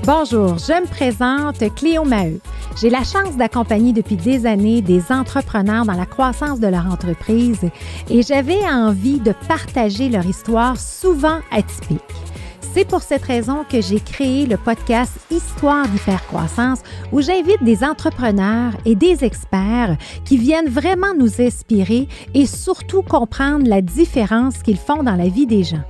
Bonjour, je me présente Cléo Maheu. J'ai la chance d'accompagner depuis des années des entrepreneurs dans la croissance de leur entreprise et j'avais envie de partager leur histoire souvent atypique. C'est pour cette raison que j'ai créé le podcast Histoire d'hypercroissance où j'invite des entrepreneurs et des experts qui viennent vraiment nous inspirer et surtout comprendre la différence qu'ils font dans la vie des gens.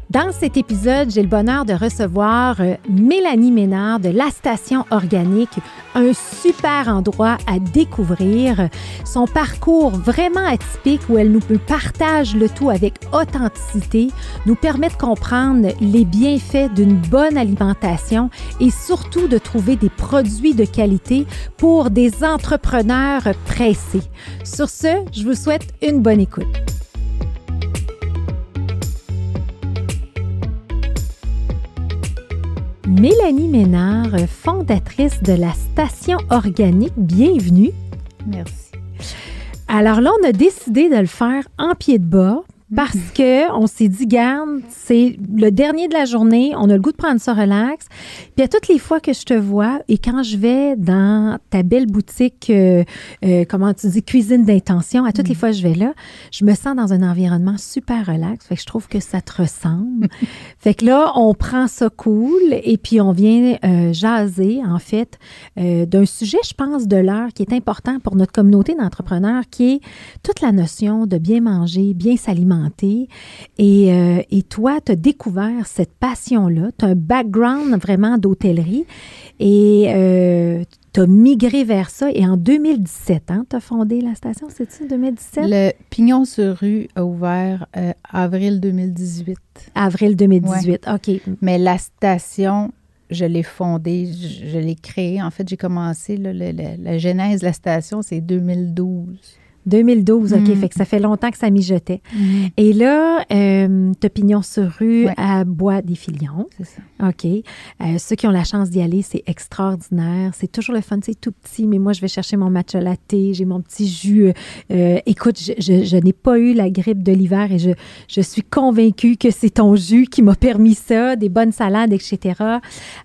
Dans cet épisode, j'ai le bonheur de recevoir Mélanie Ménard de La Station Organique, un super endroit à découvrir. Son parcours vraiment atypique où elle nous partage le tout avec authenticité, nous permet de comprendre les bienfaits d'une bonne alimentation et surtout de trouver des produits de qualité pour des entrepreneurs pressés. Sur ce, je vous souhaite une bonne écoute. Mélanie Ménard, fondatrice de La Station Organique, bienvenue. Merci. Alors là, on a décidé de le faire en pied de bas parce qu'on s'est dit, garde, c'est le dernier de la journée, on a le goût de prendre ça relax. Puis à toutes les fois que je te vois et quand je vais dans ta belle boutique, comment tu dis, cuisine d'intention, à toutes les fois que je vais là, je me sens dans un environnement super relax. Fait que je trouve que ça te ressemble. Fait que là, on prend ça cool et puis on vient jaser, en fait, d'un sujet, je pense, de l'heure qui est important pour notre communauté d'entrepreneurs, qui est toute la notion de bien manger, bien s'alimenter. Et toi, tu as découvert cette passion-là. Tu as un background vraiment d'hôtellerie et tu as migré vers ça. Et en 2017, tu as fondé la station, c'est-tu 2017? Le Pignon sur rue a ouvert avril 2018. Avril 2018, ouais. OK. Mais la station, je l'ai fondée, je l'ai créée. En fait, j'ai commencé, la genèse de la station, c'est 2012. 2012, OK. Fait que ça fait longtemps que ça mijotait. Et là, t'as Pignon sur rue à Bois-des-Filions. C'est ça. OK. Ceux qui ont la chance d'y aller, c'est extraordinaire. C'est toujours le fun. C'est tout petit, mais moi, je vais chercher mon matcha latte, j'ai mon petit jus. Écoute, je n'ai pas eu la grippe de l'hiver et je suis convaincue que c'est ton jus qui m'a permis ça, des bonnes salades, etc.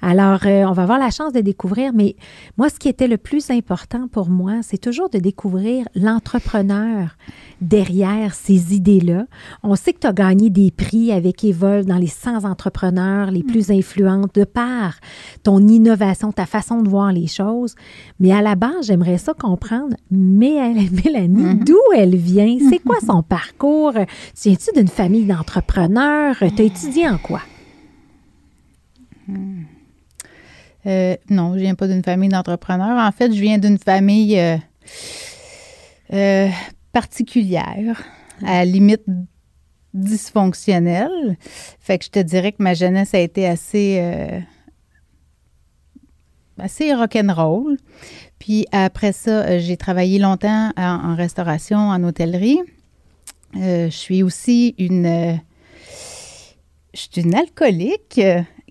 Alors, on va avoir la chance de découvrir, mais moi, ce qui était le plus important pour moi, c'est toujours de découvrir l'entrepreneur derrière ces idées-là. On sait que tu as gagné des prix avec Evolve dans les 100 entrepreneurs les plus influentes de par ton innovation, ta façon de voir les choses. Mais à la base, j'aimerais ça comprendre, Mélanie, d'où elle vient? C'est quoi son parcours? Tu viens-tu d'une famille d'entrepreneurs? Tu as étudié en quoi? Non, je viens pas d'une famille d'entrepreneurs. En fait, je viens d'une famille particulière, à la limite dysfonctionnelle. Fait que je te dirais que ma jeunesse a été assez rock'n'roll. Puis après ça, j'ai travaillé longtemps en restauration, en hôtellerie. Je suis aussi une alcoolique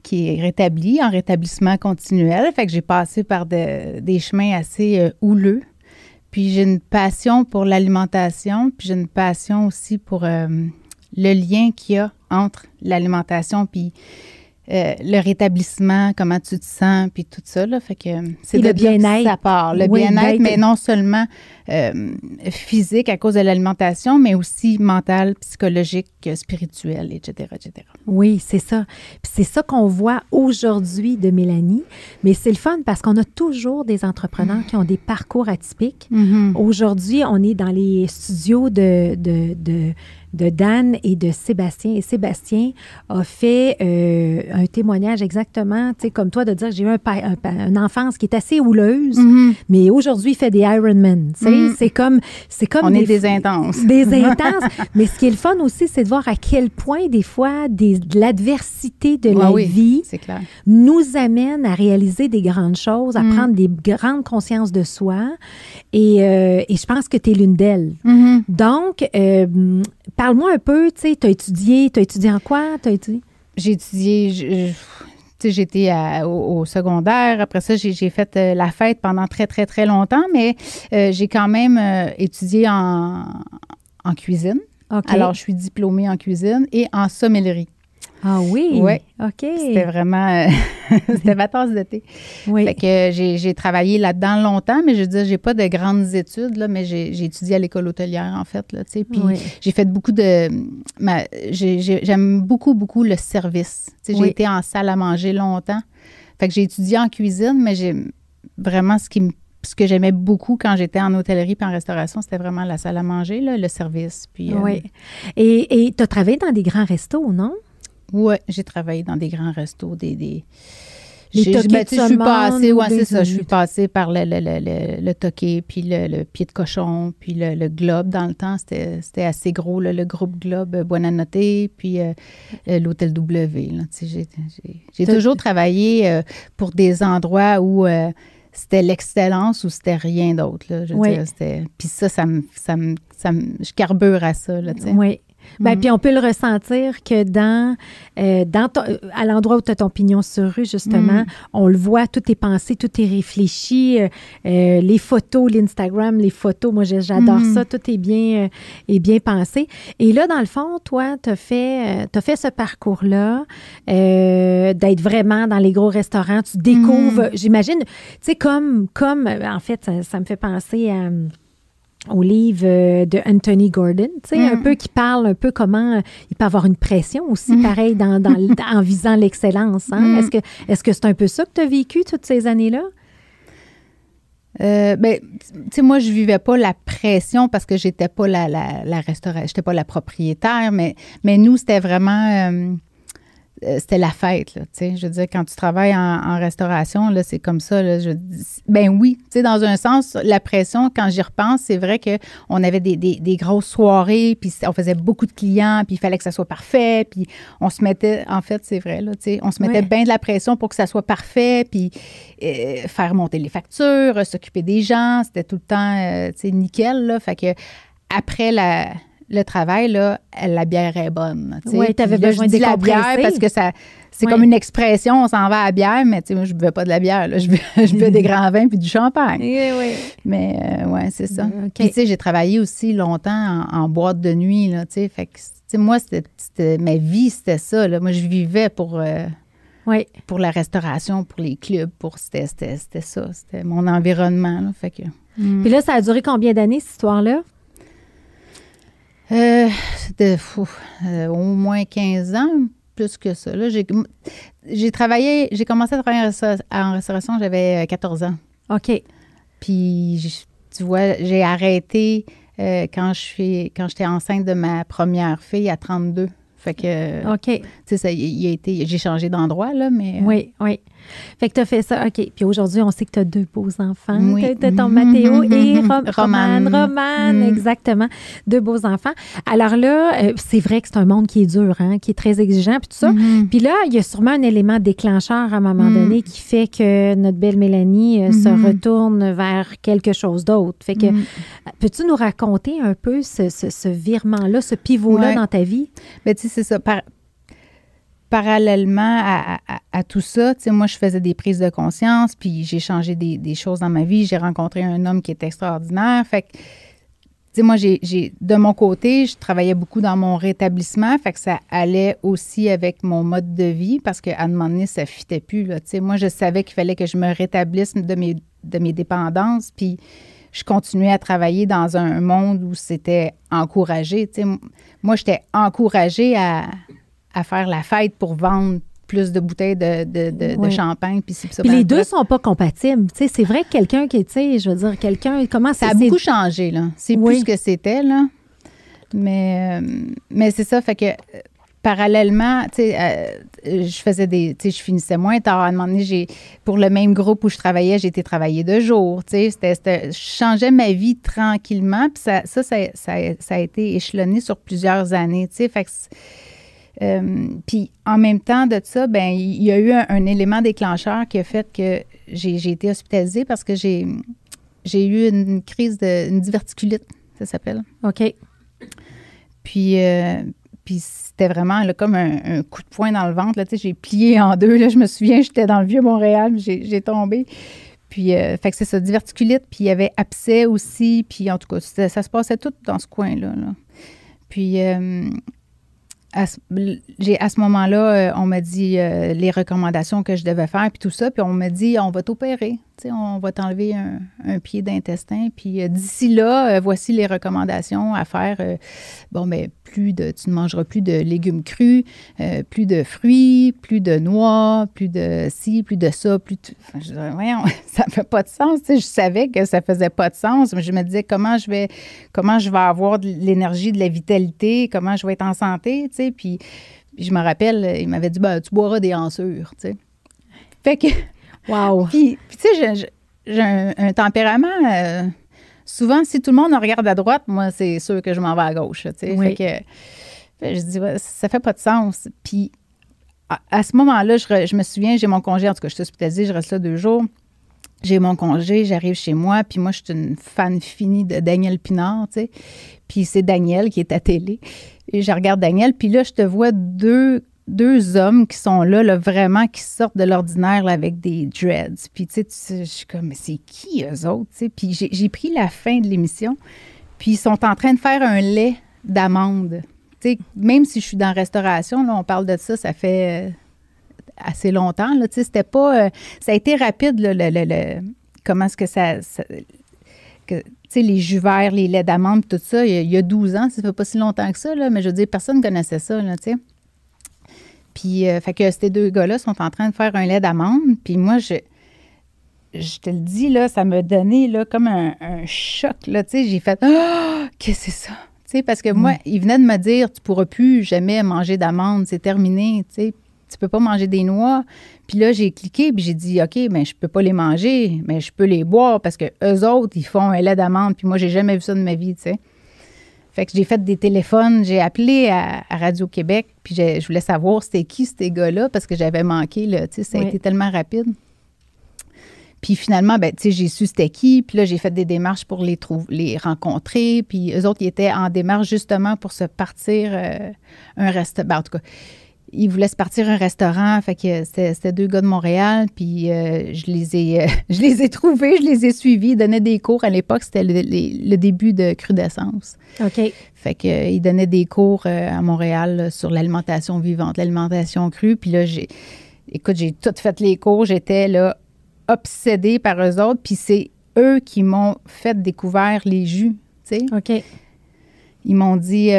qui est rétablie en rétablissement continuel. Fait que j'ai passé par des chemins assez houleux. Puis j'ai une passion pour l'alimentation, puis j'ai une passion aussi pour le lien qu'il y a entre l'alimentation puis le rétablissement, comment tu te sens, puis tout ça, là. Fait que c'est le bien-être. Ça part. Le bien-être, mais non seulement physique à cause de l'alimentation, mais aussi mental, psychologique, spirituel, etc., etc. Oui, c'est ça. Puis c'est ça qu'on voit aujourd'hui de Mélanie. Mais c'est le fun parce qu'on a toujours des entrepreneurs qui ont des parcours atypiques. Aujourd'hui, on est dans les studios de Dan et de Sébastien. Et Sébastien a fait un témoignage exactement, tu sais, comme toi, de dire que j'ai eu une enfance qui est assez houleuse, mais aujourd'hui, il fait des Ironman. Tu sais, c'est comme on est des intenses. Des intenses. Mais ce qui est le fun aussi, c'est de voir à quel point, des fois, de l'adversité de la vie c'est clair. nous amène à réaliser des grandes choses, à prendre des grandes consciences de soi. Et je pense que tu es l'une d'elles. Donc, parle-moi un peu, tu sais, t'as étudié en quoi? J'ai étudié, j'étais au secondaire. Après ça, j'ai fait la fête pendant très, très, très longtemps, mais j'ai quand même étudié en cuisine. Okay. Alors, je suis diplômée en cuisine et en sommellerie. Ah oui? Oui. OK. C'était vraiment... c'était ma tasse d'été. Oui. Fait que j'ai travaillé là-dedans longtemps, mais je veux dire, j'ai pas de grandes études, là, mais j'ai étudié à l'école hôtelière, en fait, là, tu sais. Puis j'ai fait beaucoup de... j'aime beaucoup, beaucoup le service. Tu sais, j'ai été en salle à manger longtemps. Fait que j'ai étudié en cuisine, mais j'ai vraiment ce que j'aimais beaucoup quand j'étais en hôtellerie puis en restauration, c'était vraiment la salle à manger, là, le service. Puis, oui. Et tu as travaillé dans des grands restos, non? Oui, j'ai travaillé dans des grands restos, je suis passée par le toqué, puis le pied de cochon, puis le Globe. Dans le temps, c'était assez gros, là, le groupe Globe Buonanotte, puis l'Hôtel W. Là, j'ai toujours travaillé pour des endroits où c'était l'excellence ou c'était rien d'autre. Là, je veux dire, puis ça je carbure à ça. Là, oui. Bien, puis on peut le ressentir que à l'endroit où tu as ton pignon sur rue, justement, on le voit, tout est pensé, tout est réfléchi. Les photos, l'Instagram, les photos, moi, j'adore ça. Tout est bien pensé. Et là, dans le fond, toi, tu as fait ce parcours-là, d'être vraiment dans les gros restaurants. Tu découvres, j'imagine, tu sais, comme en fait, ça me fait penser au livre de Anthony Gordon, tu sais, un peu qui parle un peu comment il peut avoir une pression aussi, pareil, en visant l'excellence. Hein? Est-ce que c'est un peu ça que tu as vécu toutes ces années-là? Ben, tu sais, moi, je vivais pas la pression parce que j'étais pas la restauration, j'étais pas la propriétaire, mais nous, c'était vraiment... c'était la fête, là, tu sais. Je veux dire, quand tu travailles en restauration, là, c'est comme ça, là. Ben oui, tu sais, dans un sens, la pression, quand j'y repense, c'est vrai qu'on avait des grosses soirées, puis on faisait beaucoup de clients, puis il fallait que ça soit parfait, puis on se mettait, en fait, c'est vrai, là, tu sais, on se mettait bien de la pression pour que ça soit parfait, puis faire monter les factures, s'occuper des gens, c'était tout le temps, tu sais, nickel, là. Fait que après le travail, là, la bière est bonne. Oui, tu avais besoin de la bière parce que c'est comme une expression, on s'en va à la bière, mais tu sais, moi, je ne buvais pas de la bière. Là. Je buvais des grands vins puis du champagne. Oui. Mais oui, c'est ça. Okay. Puis tu sais, j'ai travaillé aussi longtemps en boîte de nuit, là, tu sais. Fait que, tu sais, moi, ma vie, c'était ça. Là. Moi, je vivais pour la restauration, pour les clubs, c'était ça. C'était mon environnement, là. Fait que... Puis là, ça a duré combien d'années, cette histoire-là? C'était au moins 15 ans, plus que ça. Là, j'ai commencé à travailler en restauration, j'avais 14 ans. OK. Puis, tu vois, j'ai arrêté quand j'étais enceinte de ma première fille à 32. Fait que, OK. Tu sais, j'ai changé d'endroit, là, mais... Oui. Fait que tu as fait ça, OK. Puis aujourd'hui, on sait que tu as 2 beaux enfants. Oui. Tu as ton Mathéo et Romane, exactement. 2 beaux enfants. Alors là, c'est vrai que c'est un monde qui est dur, hein, qui est très exigeant, puis tout ça. Puis là, il y a sûrement un élément déclencheur à un moment donné qui fait que notre belle Mélanie se retourne vers quelque chose d'autre. Fait que, peux-tu nous raconter un peu ce virement-là, ce pivot-là dans ta vie? Bien, tu sais, c'est ça. Parallèlement à tout ça, tu sais, moi, je faisais des prises de conscience, puis j'ai changé des choses dans ma vie. J'ai rencontré un homme qui est extraordinaire. Fait que, tu sais, moi, de mon côté, je travaillais beaucoup dans mon rétablissement, fait que ça allait aussi avec mon mode de vie, parce qu'à un moment donné, ça ne fitait plus, là. Tu sais, moi, je savais qu'il fallait que je me rétablisse de mes dépendances, puis je continuais à travailler dans un monde où c'était encouragé. Tu sais, moi, j'étais encouragée à faire la fête pour vendre plus de bouteilles de champagne. Puis les deux ne sont pas compatibles. Tu sais, c'est vrai que quelqu'un qui, tu sais, je veux dire, quelqu'un, comment ça a beaucoup changé, là. C'est plus ce que c'était, là. Mais c'est ça, fait que parallèlement, tu sais, je faisais tu sais, je finissais moins tard. À un moment donné, pour le même groupe où je travaillais, j'ai été travailler de jour, tu sais, je changeais ma vie tranquillement, puis ça a été échelonné sur plusieurs années, tu sais, fait que puis en même temps de ça, ben il y a eu un élément déclencheur qui a fait que j'ai été hospitalisée parce que j'ai eu une crise une diverticulite, ça s'appelle. OK. Puis c'était vraiment là, comme un coup de poing dans le ventre. Là, tu sais, j'ai plié en deux. Là, je me souviens, j'étais dans le Vieux-Montréal, j'ai tombé. Puis, fait que c'est ça, diverticulite. Puis il y avait abcès aussi. Puis en tout cas, ça se passait tout dans ce coin-là. Là. Puis... à ce moment-là, on m'a dit les recommandations que je devais faire, puis tout ça, puis on m'a dit, on va t'opérer, on va t'enlever un pied d'intestin, puis d'ici là, voici les recommandations à faire. Tu ne mangeras plus de légumes crus, plus de fruits, plus de noix, plus de ci, plus de ça, je disais, voyons, ça ne fait pas de sens. Je savais que ça ne faisait pas de sens, mais je me disais comment je vais avoir de l'énergie, de la vitalité, comment je vais être en santé, puis je me rappelle, il m'avait dit, tu boiras des Ensure, Fait que... Wow! Puis j'ai un tempérament... souvent, si tout le monde regarde à droite, moi, c'est sûr que je m'en vais à gauche. Oui. Fait que je dis, ça fait pas de sens. Puis, à ce moment-là, je me souviens, j'ai mon congé. En tout cas, je suis hospitalisée, je reste là 2 jours. J'ai mon congé, j'arrive chez moi. Puis moi, je suis une fan finie de Daniel Pinard, Puis c'est Daniel qui est à télé. Et je regarde Daniel. Puis là, je te vois deux hommes qui sont là, vraiment, qui sortent de l'ordinaire là, avec des dreads. Puis, je suis comme, mais c'est qui eux autres? Puis, j'ai pris la fin de l'émission, puis ils sont en train de faire un lait d'amande. Même si je suis dans la restauration, là, on parle de ça, ça fait assez longtemps. Là, c'était pas... ça a été rapide, là, comment est-ce que ça les jus verts, les laits d'amande, tout ça, il y a 12 ans, ça fait pas si longtemps que ça, là, mais je veux dire, personne ne connaissait ça, là, tu sais. Puis, fait que ces 2 gars-là sont en train de faire un lait d'amande. Puis moi, je te le dis, là, ça m'a donné, là, comme un choc, là, tu sais. J'ai fait, qu'est-ce que c'est ça? Tu sais, parce que moi, ils venaient de me dire, tu pourras plus jamais manger d'amandes, c'est terminé, tu sais. Tu peux pas manger des noix. Puis là, j'ai cliqué, puis j'ai dit, OK, mais je peux pas les manger, mais je peux les boire parce que eux autres, ils font un lait d'amande. Puis moi, j'ai jamais vu ça de ma vie, tu sais. Fait que j'ai fait des téléphones, j'ai appelé à Radio-Québec, puis je voulais savoir c'était qui ces gars-là, parce que j'avais manqué, là, tu sais, ça a été tellement rapide. Puis finalement, tu sais, j'ai su c'était qui, puis là, j'ai fait des démarches pour les rencontrer, puis eux autres, ils étaient en démarche justement pour se partir un restaurant. En tout cas, ils voulaient se partir un restaurant, fait que c'était 2 gars de Montréal, puis je les ai trouvés, je les ai suivis, ils donnaient des cours. À l'époque, c'était le début de Crudescence. OK. Fait que ils donnaient des cours à Montréal là, sur l'alimentation vivante, l'alimentation crue, puis là, j'ai tout fait les cours, j'étais là obsédée par eux autres, puis c'est eux qui m'ont fait découvrir les jus, tu sais. OK. Ils m'ont dit...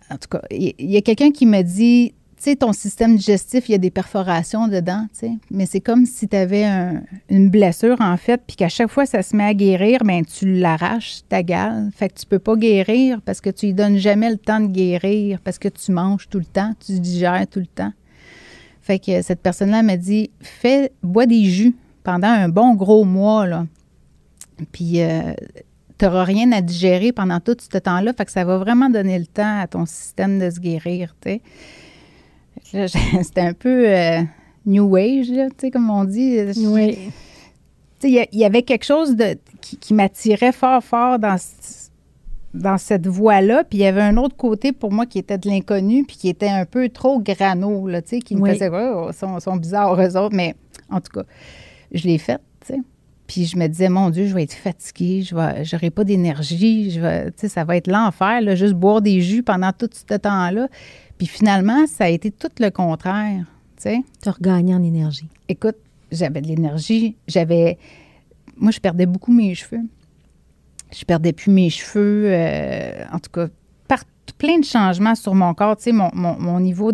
en tout cas, il y a quelqu'un qui me dit, tu sais, ton système digestif, il y a des perforations dedans, tu sais, mais c'est comme si tu avais une blessure, en fait, puis qu'à chaque fois ça se met à guérir, bien, tu l'arraches, ta gale. Fait que tu peux pas guérir parce que tu lui donnes jamais le temps de guérir, parce que tu manges tout le temps, tu digères tout le temps. Fait que cette personne-là m'a dit, bois des jus pendant un bon gros mois, là. Puis... tu n'auras rien à digérer pendant tout ce temps-là, fait que ça va vraiment donner le temps à ton système de se guérir, tu sais. C'était un peu New Age, tu sais, comme on dit. Oui. Tu sais, il y avait quelque chose qui m'attirait fort, fort dans cette voie-là, puis il y avait un autre côté pour moi qui était de l'inconnu, puis qui était un peu trop grano, là, tu sais, qui me faisait, sont bizarres eux autres, mais en tout cas, je l'ai fait, tu sais. Puis je me disais, mon Dieu, je vais être fatiguée, j'aurai pas d'énergie, tu sais, ça va être l'enfer, là, juste boire des jus pendant tout ce temps-là. Puis finalement, ça a été tout le contraire, tu sais. Tu as regagné en énergie. Écoute, j'avais de l'énergie, moi, je perdais beaucoup mes cheveux. Je perdais plus mes cheveux, en tout cas, plein de changements sur mon corps, tu sais, mon niveau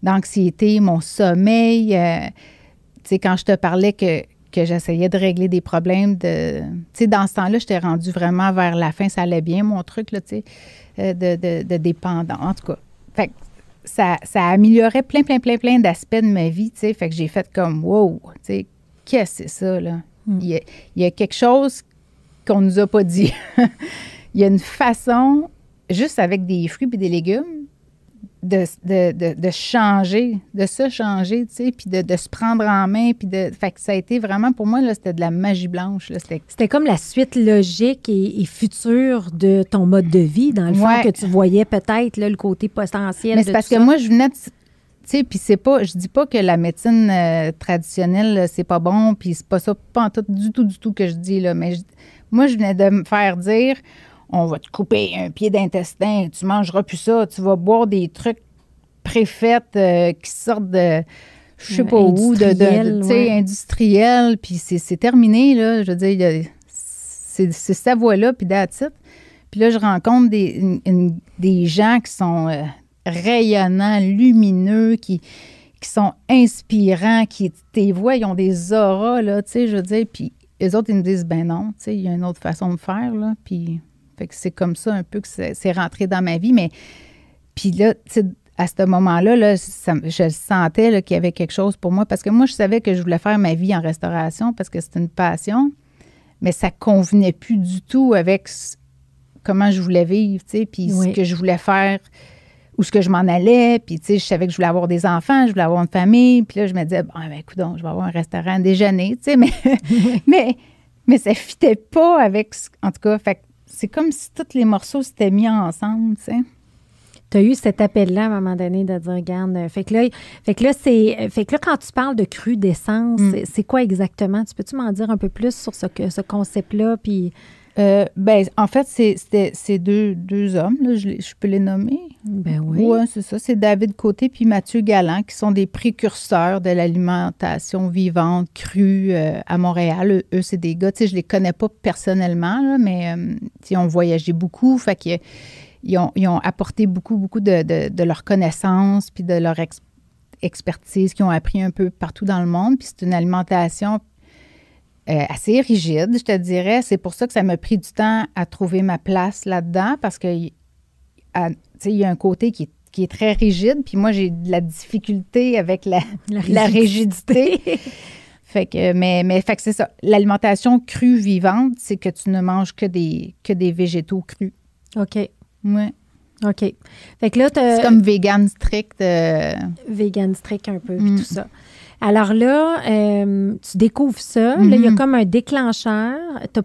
d'anxiété, mon sommeil, tu sais, quand je te parlais que j'essayais de régler des problèmes tu sais, dans ce temps-là, j'étais rendue vraiment vers la fin, ça allait bien, mon truc, là, tu sais, de dépendant, en tout cas. Fait que ça améliorait plein d'aspects de ma vie, tu sais, fait que j'ai fait comme, wow, tu sais, qu'est-ce que c'est ça, là? Il y a quelque chose qu'on nous a pas dit. Il y a une façon, juste avec des fruits et des légumes, de changer, de se changer, tu sais, puis de se prendre en main, puis fait que ça a été vraiment, pour moi, là, c'était de la magie blanche, là, c'était comme la suite logique et future de ton mode de vie, dans le fond, que tu voyais peut-être, là, le côté potentiel. Mais c'est parce que moi, je venais de... Tu sais, puis c'est pas... Je dis pas que la médecine traditionnelle, c'est pas bon, puis c'est pas ça, pas en tout, du tout que je dis, là, mais moi, je venais de me faire dire... on va te couper un pied d'intestin, tu mangeras plus ça, tu vas boire des trucs préfaits qui sortent de je sais pas où, industriel, puis c'est terminé, là, je veux dire, c'est sa voie-là, puis that's it. Puis là, je rencontre des gens qui sont rayonnants, lumineux, qui sont inspirants, tes voix, ils ont des auras, là, tu sais, je veux dire, puis eux autres, ils me disent, ben non, tu sais, il y a une autre façon de faire, là, puis fait que c'est comme ça un peu que c'est rentré dans ma vie, mais puis là, tu sais, à ce moment-là, là, je sentais là, qu'il y avait quelque chose pour moi, parce que moi, je savais que je voulais faire ma vie en restauration parce que c'est une passion, mais ça convenait plus du tout avec comment je voulais vivre, tu sais, puis ce que je voulais faire, où ce que je m'en allais, puis tu sais, je savais que je voulais avoir des enfants, je voulais avoir une famille, puis là, je me disais, bon, ben écoute, je vais avoir un restaurant à déjeuner, tu sais, mais ça fitait pas avec, en tout cas, fait c'est comme si tous les morceaux s'étaient mis ensemble, tu sais. Tu as eu cet appel-là à un moment donné de dire, regarde, fait que là, quand tu parles de crudescence, c'est quoi exactement? Tu peux-tu m'en dire un peu plus sur ce concept-là? Puis en fait, c'est deux hommes, là, je peux les nommer. Ben oui. Oui, c'est ça. C'est David Côté puis Mathieu Galland, qui sont des précurseurs de l'alimentation vivante, crue à Montréal. Eux, c'est des gars, tu sais, je les connais pas personnellement, là, mais ils ont voyagé beaucoup, fait que ils ont apporté beaucoup de leur connaissance puis de leur expertise qu'ils ont appris un peu partout dans le monde. Puis c'est une alimentation assez rigide, je te dirais. C'est pour ça que ça m'a pris du temps à trouver ma place là-dedans parce que il y a un côté qui est très rigide. Puis moi, j'ai de la difficulté avec la rigidité. Fait que c'est ça. L'alimentation crue vivante, c'est que tu ne manges que des végétaux crus. OK. Oui. OK. Fait que là, c'est comme vegan strict. Vegan strict un peu, puis tout ça. Alors là, tu découvres ça. Là, il y a comme un déclencheur. Tu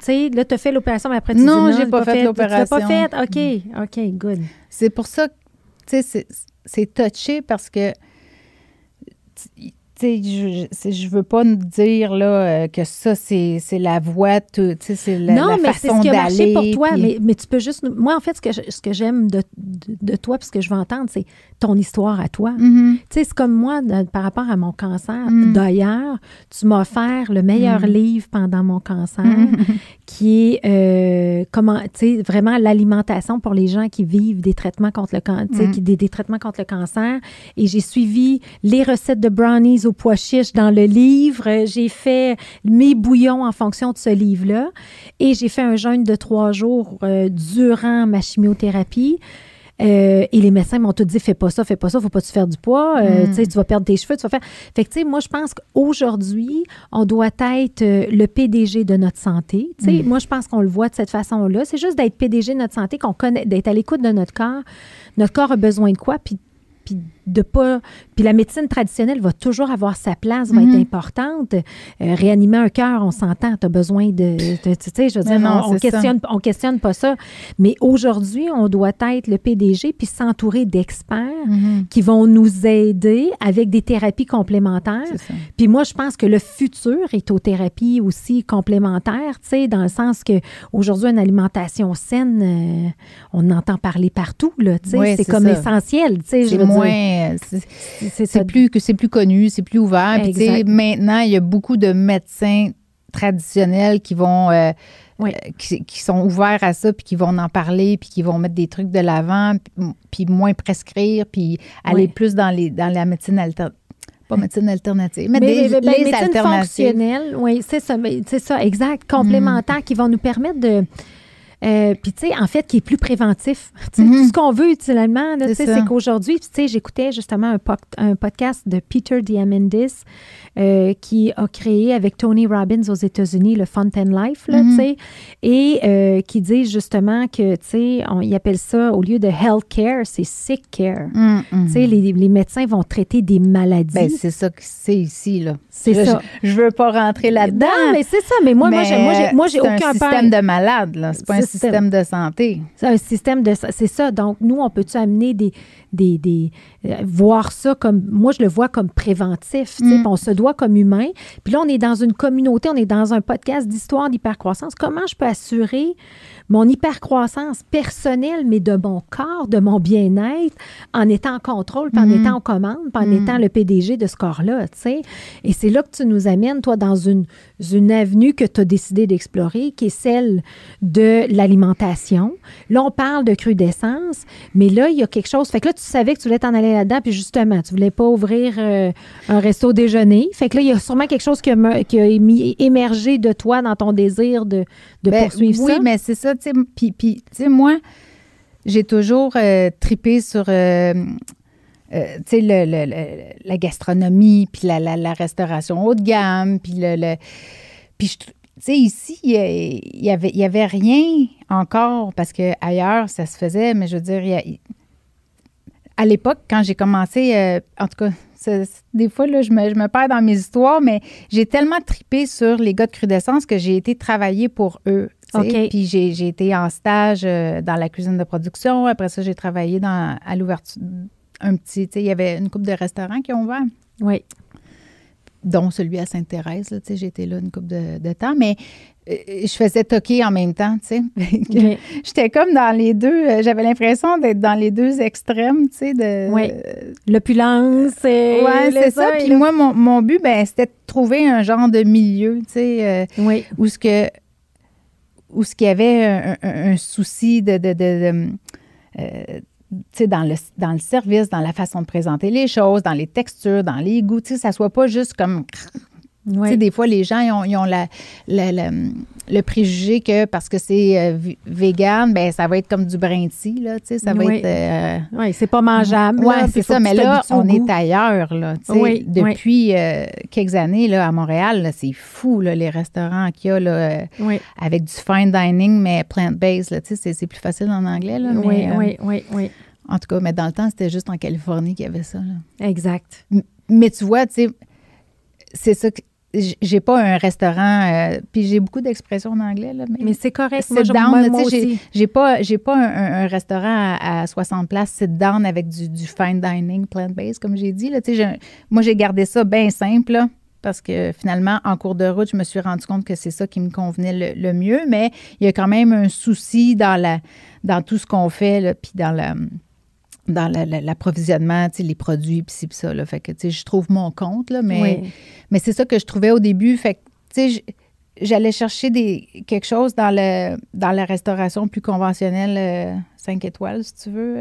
sais, là, tu as fait l'opération, mais après, tu dis non, j'ai pas fait l'opération. Tu l'as pas fait? OK, good. C'est pour ça que, tu sais, c'est touché parce que, tu sais, je veux pas nous dire là, que ça, c'est la voie, tu sais, c'est la façon d'aller. Non, mais c'est ce qui a marché pour toi, mais tu peux juste... Moi, en fait, ce que j'aime de toi puis ce que je veux entendre, c'est ton histoire à toi. Tu sais, c'est comme moi, par rapport à mon cancer. D'ailleurs, tu m'as offert le meilleur livre pendant mon cancer, qui est comment, tu sais, vraiment l'alimentation pour les gens qui vivent des traitements contre le cancer, des traitements contre le cancer. Et j'ai suivi les recettes de brownies aux pois chiches dans le livre. J'ai fait mes bouillons en fonction de ce livre-là. Et j'ai fait un jeûne de 3 jours durant ma chimiothérapie. Et les médecins m'ont tout dit, fais pas ça, faut pas que tu fasses du poids, tu sais, tu vas perdre tes cheveux, tu vas faire... Fait que, tu sais, moi, je pense qu'aujourd'hui, on doit être le PDG de notre santé, tu sais. Moi, je pense qu'on le voit de cette façon-là. C'est juste d'être PDG de notre santé, qu'on connaît, d'être à l'écoute de notre corps. Notre corps a besoin de quoi, puis la médecine traditionnelle va toujours avoir sa place, va être importante. Réanimer un cœur, on s'entend, tu as besoin tu sais, je veux dire, on questionne pas ça. Mais aujourd'hui, on doit être le PDG puis s'entourer d'experts qui vont nous aider avec des thérapies complémentaires. Puis moi, je pense que le futur est aux thérapies aussi complémentaires, tu sais, dans le sens que aujourd'hui, une alimentation saine, on entend parler partout, là, tu sais, c'est comme essentiel, tu sais, je veux dire. C'est plus connu, c'est plus ouvert. Puis, maintenant, il y a beaucoup de médecins traditionnels qui vont qui sont ouverts à ça, puis qui vont en parler, puis qui vont mettre des trucs de l'avant, puis moins prescrire, puis aller plus dans la médecine alternative. Pas médecine alternative, mais les médecine alternatives. Fonctionnelle, oui, c'est ça, exact, complémentaire, qui vont nous permettre de... puis, tu sais, en fait, qui est plus préventif. Tout ce qu'on veut utilement, c'est qu'aujourd'hui, tu sais, j'écoutais justement un podcast de Peter Diamandis qui a créé avec Tony Robbins aux États-Unis le Fontaine Life, là, tu sais, et qui dit justement que, tu sais, il appelle ça, au lieu de health care, c'est sick care. Tu sais, les médecins vont traiter des maladies. Bien, c'est ça que c'est ici, là. C'est ça. Je veux pas rentrer là-dedans. Non, mais c'est ça. Mais moi, j'ai aucun peur. C'est un système de malade, là. C'est pas un système de santé. C'est un système de... C'est ça. Donc, nous, on peut-tu amener voir ça comme... Moi, je le vois comme préventif. Tu sais, puis on se doit comme humain. Puis là, on est dans une communauté, on est dans un podcast d'histoire d'hypercroissance. Comment je peux assurer mon hypercroissance personnelle, mais de mon corps, de mon bien-être, en étant en contrôle, puis en étant en commande, puis en étant le PDG de ce corps-là, tu sais? Et c'est là que tu nous amènes, toi, dans une avenue que tu as décidé d'explorer, qui est celle de l'alimentation. Là, on parle de crudescence, mais là, il y a quelque chose. Fait que là, tu savais que tu voulais t'en aller là-dedans, puis justement, tu voulais pas ouvrir un resto déjeuner. Fait que là, il y a sûrement quelque chose qui a émergé de toi dans ton désir de poursuivre ça. Oui, mais c'est ça, tu sais. Puis tu sais, moi, j'ai toujours tripé sur... tu sais, la gastronomie, puis la restauration haut de gamme, puis puis tu sais, ici, il y avait rien encore, parce qu'ailleurs, ça se faisait, mais je veux dire, à l'époque, quand j'ai commencé, en tout cas, des fois, là, je me perds dans mes histoires, mais j'ai tellement tripé sur les gars de Crudescence que j'ai été travailler pour eux. Okay. Puis j'ai été en stage dans la cuisine de production. Après ça, j'ai travaillé à l'ouverture un petit, tu sais, il y avait une couple de restaurants qui ont ouvert. Oui. Dont celui à Sainte-Thérèse, là, tu sais, j'ai été là une couple de temps, mais je faisais toquer en même temps, tu sais. Okay. J'étais comme dans les deux, j'avais l'impression d'être dans les deux extrêmes, tu sais, oui. L'opulence. Oui, c'est ça. Puis moi, mon but, c'était de trouver un genre de milieu, tu sais, oui. où ce qu'il y avait un souci tu sais, dans le service, dans la façon de présenter les choses, dans les textures, dans les goûts, tu sais, ça soit pas juste comme... Oui. Tu sais, des fois, les gens, ils ont le préjugé que parce que c'est vegan, ben ça va être comme du brinty, là, tu sais, ça va être... oui, c'est pas mangeable. Oui, c'est ça, mais là, on est ailleurs, là, tu sais. Depuis quelques années, là, à Montréal, là, c'est fou, là, les restaurants qu'il y a, là, avec du fine dining, mais plant-based, là, tu sais, c'est plus facile en anglais, là, mais... Oui. En tout cas, mais dans le temps, c'était juste en Californie qu'il y avait ça, là. Exact. Mais tu vois, tu sais, c'est ça que... J'ai pas un restaurant, puis j'ai beaucoup d'expressions en anglais, là, mais c'est correct. Sit down, moi aussi. J'ai pas un restaurant à 60 places sit down avec du fine dining, plant-based, comme j'ai dit. Là, moi, j'ai gardé ça bien simple, là, parce que finalement, en cours de route, je me suis rendu compte que c'est ça qui me convenait le mieux, mais il y a quand même un souci dans tout ce qu'on fait, là, puis dans l'approvisionnement, tu sais, les produits, puis ci, puis ça, là. Fait que, tu sais, je trouve mon compte, là, mais c'est ça que je trouvais au début. Fait que, tu sais, j'allais chercher quelque chose dans la restauration plus conventionnelle, 5 étoiles, si tu veux.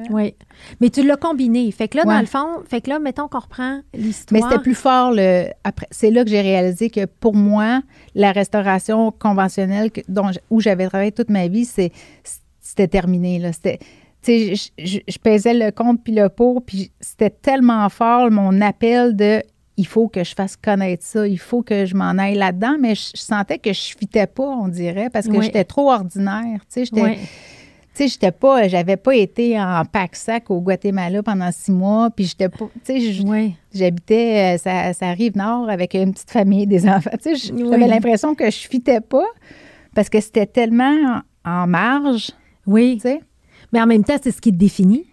Oui. Mais tu l'as combiné. Fait que là, dans le fond, mettons qu'on reprend l'histoire. Mais c'était plus fort, après. C'est là que j'ai réalisé que, pour moi, la restauration conventionnelle où j'avais travaillé toute ma vie, c'était terminé, là. Tu sais, je pesais le contre puis le pour, puis c'était tellement fort, mon appel de « il faut que je fasse connaître ça, il faut que je m'en aille là-dedans », mais je sentais que je fitais pas, on dirait, parce que j'étais trop ordinaire. Tu sais, j'avais pas été en pack-sac au Guatemala pendant 6 mois, puis j'étais pas, tu sais, j'habitais, ça arrive nord avec une petite famille, des enfants. Tu sais, j'avais l'impression que je fitais pas, parce que c'était tellement en marge. Oui. Tu sais. Mais en même temps, c'est ce qui te définit.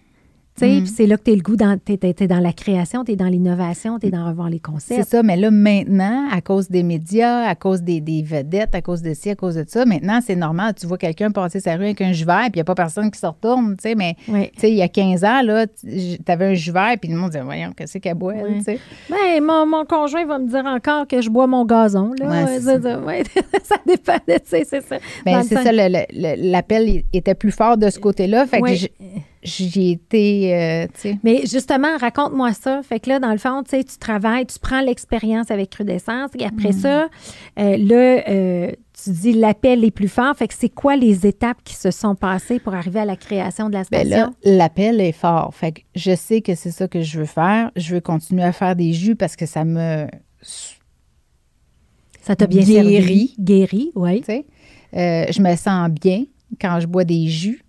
Puis c'est là que tu es le goût, t'es dans la création, tu es dans l'innovation, tu es dans revoir les concepts. C'est ça, mais là, maintenant, à cause des médias, à cause des vedettes, à cause de ci, à cause de ça, maintenant, c'est normal. Tu vois quelqu'un passer sa rue avec un jus vert, puis il n'y a pas personne qui se retourne, tu sais, mais tu sais, il y a 15 ans, là, tu avais un jus vert, puis le monde disait, voyons, qu'est-ce qu'elle boit, tu sais. Bien, mon conjoint va me dire encore que je bois mon gazon, là. Ça dépend, tu sais, c'est ça. Bien, c'est ça, l'appel était plus fort de ce côté-là, fait que j'y étais, tu sais. Mais justement, raconte-moi ça. Fait que là, dans le fond, tu sais, tu travailles, tu prends l'expérience avec Crudescence. Et après ça, tu dis l'appel est plus fort. Fait que c'est quoi les étapes qui se sont passées pour arriver à la création de la station? Bien là, l'appel est fort. Fait que je sais que c'est ça que je veux faire. Je veux continuer à faire des jus parce que ça me... Ça t'a bien servi. Guéri, oui. Tu sais, je me sens bien quand je bois des jus.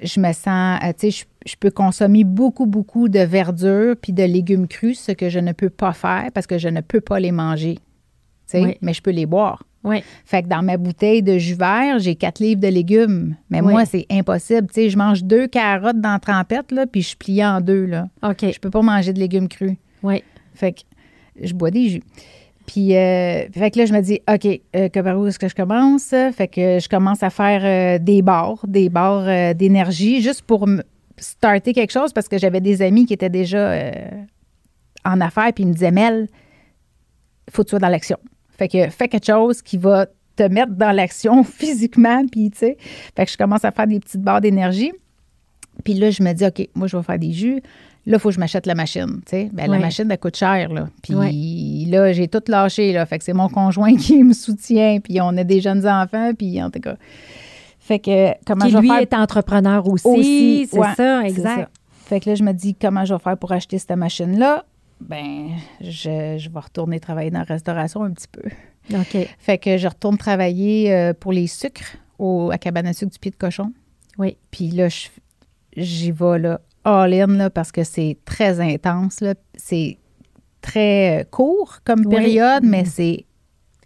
Je me sens, tu sais, je peux consommer beaucoup, beaucoup de verdure puis de légumes crus, ce que je ne peux pas faire parce que je ne peux pas les manger, tu sais, mais je peux les boire. Oui. Fait que dans ma bouteille de jus vert, j'ai 4 livres de légumes. Mais moi, c'est impossible. Tu sais, je mange 2 carottes dans la trempette, là, puis je plie en 2, là. OK. Je peux pas manger de légumes crus. Oui. Fait que je bois des jus. Puis, fait que là, je me dis, OK, par où est-ce que je commence? Fait que je commence à faire des barres d'énergie, juste pour starter quelque chose, parce que j'avais des amis qui étaient déjà en affaires, puis ils me disaient, Mel, faut que tu sois dans l'action. Fait que fais quelque chose qui va te mettre dans l'action physiquement, puis tu sais. Fait que je commence à faire des petites barres d'énergie. Puis là, je me dis, OK, moi, je vais faire des jus. Là, il faut que je m'achète la machine, tu sais. Bien, la machine, elle coûte cher, là. Puis là, j'ai tout lâché, là. Fait que c'est mon conjoint qui me soutient, puis on a des jeunes enfants, puis en tout cas. Fait que comment je vais faire... Lui est entrepreneur aussi, c'est ça, exact. C'est ça. Fait que là, je me dis, comment je vais faire pour acheter cette machine-là? Ben, je vais retourner travailler dans la restauration un petit peu. OK. Fait que je retourne travailler pour les sucres à cabane à sucre du Pied de Cochon. Oui. Puis là, j'y vais, là, all-in, là, parce que c'est très intense, là. C'est très court comme période, mais c'est,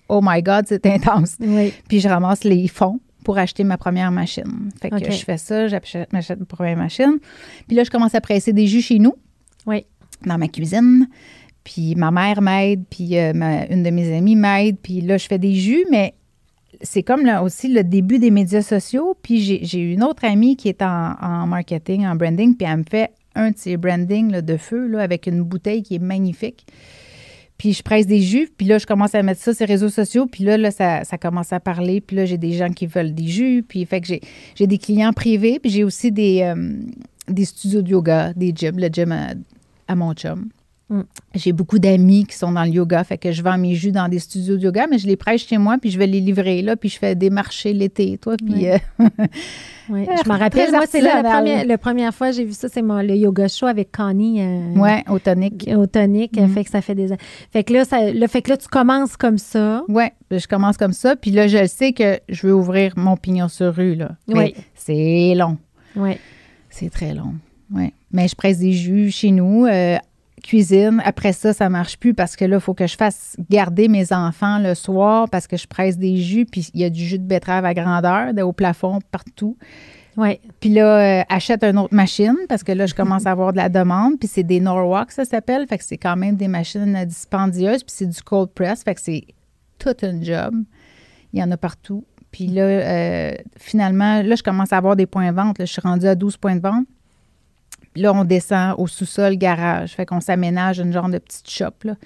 oh my God, c'est intense. Oui. Puis je ramasse les fonds pour acheter ma première machine. Fait que je fais ça, j'achète ma première machine. Puis là, je commence à presser des jus chez nous. Oui. Dans ma cuisine. Puis ma mère m'aide, puis une de mes amies m'aide. Puis là, je fais des jus, mais c'est comme là, aussi le début des médias sociaux. Puis j'ai une autre amie qui est en marketing, en branding, puis elle me fait un de ses brandings là, de feu là, avec une bouteille qui est magnifique. Puis je presse des jus, puis là, je commence à mettre ça sur les réseaux sociaux, puis là ça commence à parler, puis là, j'ai des gens qui veulent des jus, puis fait que j'ai des clients privés, puis j'ai aussi des studios de yoga, des gyms, le gym à mon chum. J'ai beaucoup d'amis qui sont dans le yoga, fait que je vends mes jus dans des studios de yoga, mais je les prêche chez moi, puis je vais les livrer là, puis je fais des marchés l'été, toi, puis... Oui, je m'en rappelle, moi, c'est là la première fois que j'ai vu ça, c'est le yoga show avec Connie. Oui, au tonic. Au tonic, fait que ça fait des... Fait que là, tu commences comme ça. Oui, je commence comme ça, puis là, je sais que je veux ouvrir mon pignon sur rue, là. Oui. C'est long. Oui. C'est très long, oui. Mais je presse des jus chez nous, cuisine. Après ça, ça marche plus parce que là, il faut que je fasse garder mes enfants le soir parce que je presse des jus, puis il y a du jus de betterave à grandeur, au plafond, partout. Oui. Puis là, achète une autre machine parce que là, je commence à avoir de la demande. Puis c'est des Norwalk, ça s'appelle. Fait que c'est quand même des machines dispendieuses. Puis c'est du cold press. Fait que c'est tout un job. Il y en a partout. Puis là, finalement, là, je commence à avoir des points de vente. Là, je suis rendue à 12 points de vente. Là, on descend au sous-sol garage. Fait qu'on s'aménage une genre de petite shop, là.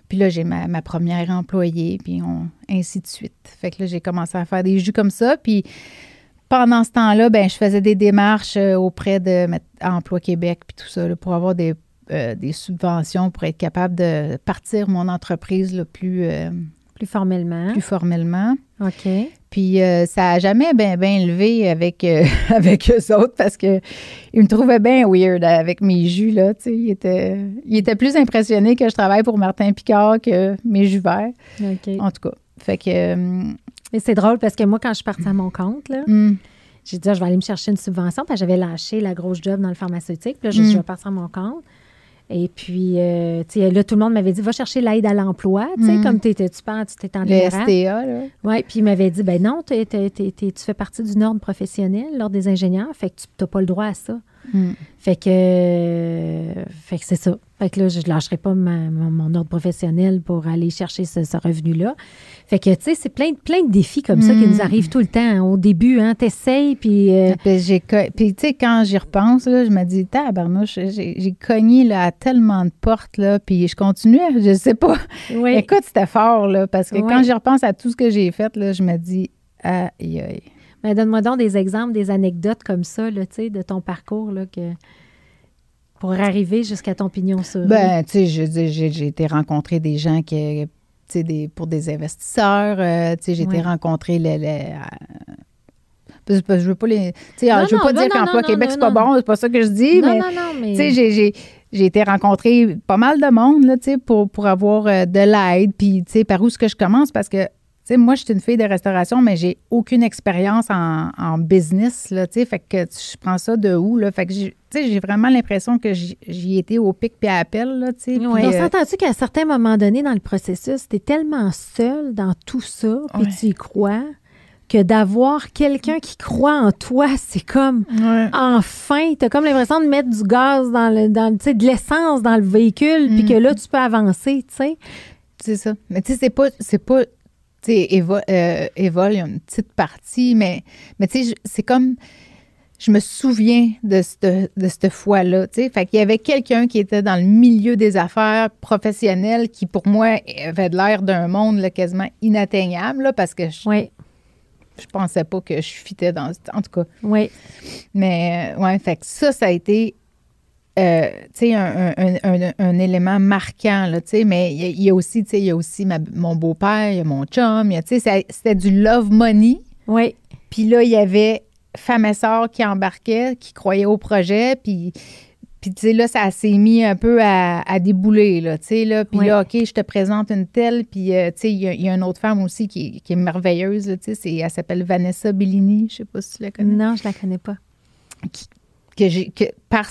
Puis là, j'ai ma première employée, puis ainsi de suite. Fait que là, j'ai commencé à faire des jus comme ça. Puis pendant ce temps-là, ben je faisais des démarches auprès de Emploi Québec, puis tout ça, là, pour avoir des subventions, pour être capable de partir mon entreprise là, plus formellement. Plus formellement. OK. Puis ça n'a jamais bien levé avec eux autres parce qu'ils me trouvaient bien weird avec mes jus, là. Tu sais, ils étaient plus impressionnés que je travaille pour Martin Picard que mes jus verts. OK. En tout cas. Fait que... Mais c'est drôle parce que moi, quand je suis partie à mon compte, là, j'ai dit, je vais aller me chercher une subvention. Puis j'avais lâché la grosse job dans le pharmaceutique. Puis là, je vais partir à mon compte. Et puis, tu sais, là, tout le monde m'avait dit, va chercher l'aide à l'emploi, tu sais, comme tu étais en le STA, là. Oui, puis il m'avait dit, ben non, tu fais partie d'une ordre professionnelle, l'ordre des ingénieurs, fait que tu n'as pas le droit à ça. Fait que c'est ça. Fait que là, je ne lâcherai pas mon ordre professionnel pour aller chercher ce revenu-là. Fait que, tu sais, c'est plein de défis comme ça qui nous arrivent tout le temps. Hein. Au début, hein, t'essayes, puis... Puis, tu sais, quand j'y repense, là, je me dis, tabarnouche, j'ai cogné là, à tellement de portes, là, puis je continue, je sais pas. Oui. Écoute, c'était fort, là, parce que quand j'y repense à tout ce que j'ai fait, là, je me dis, aïe, aïe. Mais donne-moi donc des exemples, des anecdotes comme ça, là, tu sais, de ton parcours, là, pour arriver jusqu'à ton pignon sur rue. Ben, tu sais, j'ai été rencontrer des gens qui, tu sais, pour des investisseurs, tu sais, j'ai été rencontrer je veux pas les... Tu sais, je veux pas dire qu'Emploi Québec, c'est pas bon, c'est pas ça que je dis, mais... Tu sais, j'ai été rencontrer pas mal de monde, là, tu sais, pour avoir de l'aide, puis, tu sais, par où est-ce que je commence, parce que sais, moi, je suis une fille de restauration, mais j'ai aucune expérience en business, là, tu sais, fait que je prends ça de où, là? Fait que, tu sais, j'ai vraiment l'impression que j'y étais au pic puis à appel, là, tu sais. Oui. Puis, On s'entend-tu qu'à un certain moment donné dans le processus, tu es tellement seule dans tout ça, puis tu y crois, que d'avoir quelqu'un qui croit en toi, c'est comme, enfin, tu as comme l'impression de mettre du gaz tu sais, de l'essence dans le véhicule, puis que là, tu peux avancer, tu sais. C'est ça. Mais tu sais, c'est pas tu sais, Évole, il y a une petite partie, mais tu sais, c'est comme, je me souviens de cette fois-là, tu sais. Fait qu'il y avait quelqu'un qui était dans le milieu des affaires professionnelles qui, pour moi, avait l'air d'un monde là, quasiment inatteignable, là, parce que je pensais pas que je fitais dans... En tout cas. Oui. Mais, ouais, fait que ça a été... tu sais, un élément marquant, là, tu sais, mais il y a aussi, tu sais, il y a aussi mon beau-père, il y a mon chum, tu sais, c'était du love money. Oui. Puis là, il y avait femme et sœur qui embarquaient, qui croyaient au projet, puis tu sais, là, ça s'est mis un peu à débouler, là, tu sais, là, puis là, OK, je te présente une telle, puis, tu sais, il y a une autre femme aussi qui est merveilleuse, là, tu sais, elle s'appelle Vanessa Bellini, je sais pas si tu la connais. Non, je la connais pas. Par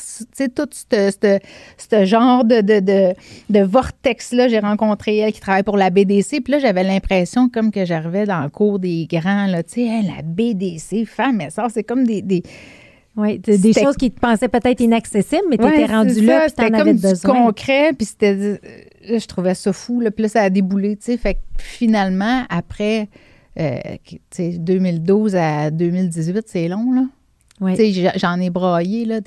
tout ce genre de vortex-là, j'ai rencontré elle qui travaille pour la BDC. Puis là, j'avais l'impression comme que j'arrivais dans le cours des grands, là, tu sais, hein, la BDC, femme et ça, c'est comme des oui, des choses qui te pensaient peut-être inaccessibles, mais tu étais rendu là, puis tu en avais besoin. C'était comme du concret, puis c'était... Là, je trouvais ça fou, là, puis là, ça a déboulé, tu sais. Fait que finalement, après, tu sais, 2012 à 2018, c'est long, là. Oui. Tu sais, j'en ai braillé, là,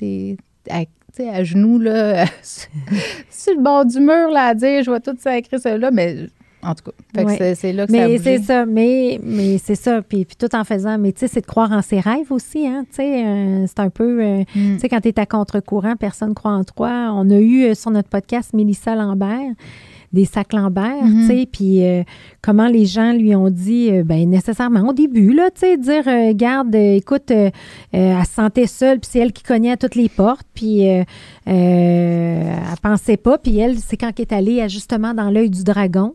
à genoux, là, sur le bord du mur, là, à dire, je vais tout sacrer ça là, mais en tout cas, fait que c'est là que ça a bougé. C'est ça, mais c'est ça, puis tout en faisant, mais tu sais, c'est de croire en ses rêves aussi, hein, tu sais, c'est un peu, tu sais, quand tu es à contre-courant, personne ne croit en toi. On a eu sur notre podcast Mélissa Lambert, des sacs Lambert, tu sais, puis comment les gens lui ont dit, ben nécessairement au début, là, tu sais, dire, garde, écoute, elle se sentait seule, puis c'est elle qui cognait à toutes les portes, puis elle pensait pas, puis elle, c'est quand elle est allée justement dans l'œil du dragon,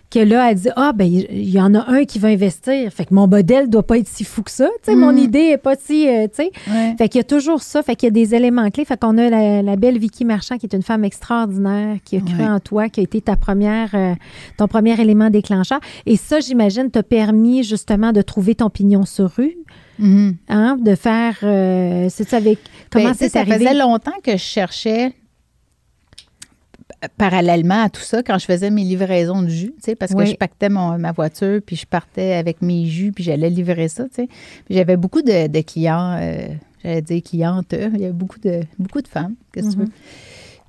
que là, elle dit, ben il y en a un qui va investir, fait que mon modèle doit pas être si fou que ça, tu sais, mon idée est pas si, tu sais, fait qu'il y a toujours ça, fait qu'il y a des éléments clés, fait qu'on a la belle Vicky Marchand, qui est une femme extraordinaire, qui a cru en toi, qui a été ton premier élément déclencheur. Et ça, j'imagine, t'a permis justement de trouver ton pignon sur rue, hein, de faire... c'est-tu avec... Comment c'est arrivé? Ça faisait longtemps que je cherchais, parallèlement à tout ça, quand je faisais mes livraisons de jus, tu sais, parce que je pactais ma voiture, puis je partais avec mes jus, puis j'allais livrer ça, tu sais. Puis j'avais beaucoup de clients, j'allais dire clientes, il y avait beaucoup de femmes, qu'est-ce que tu veux.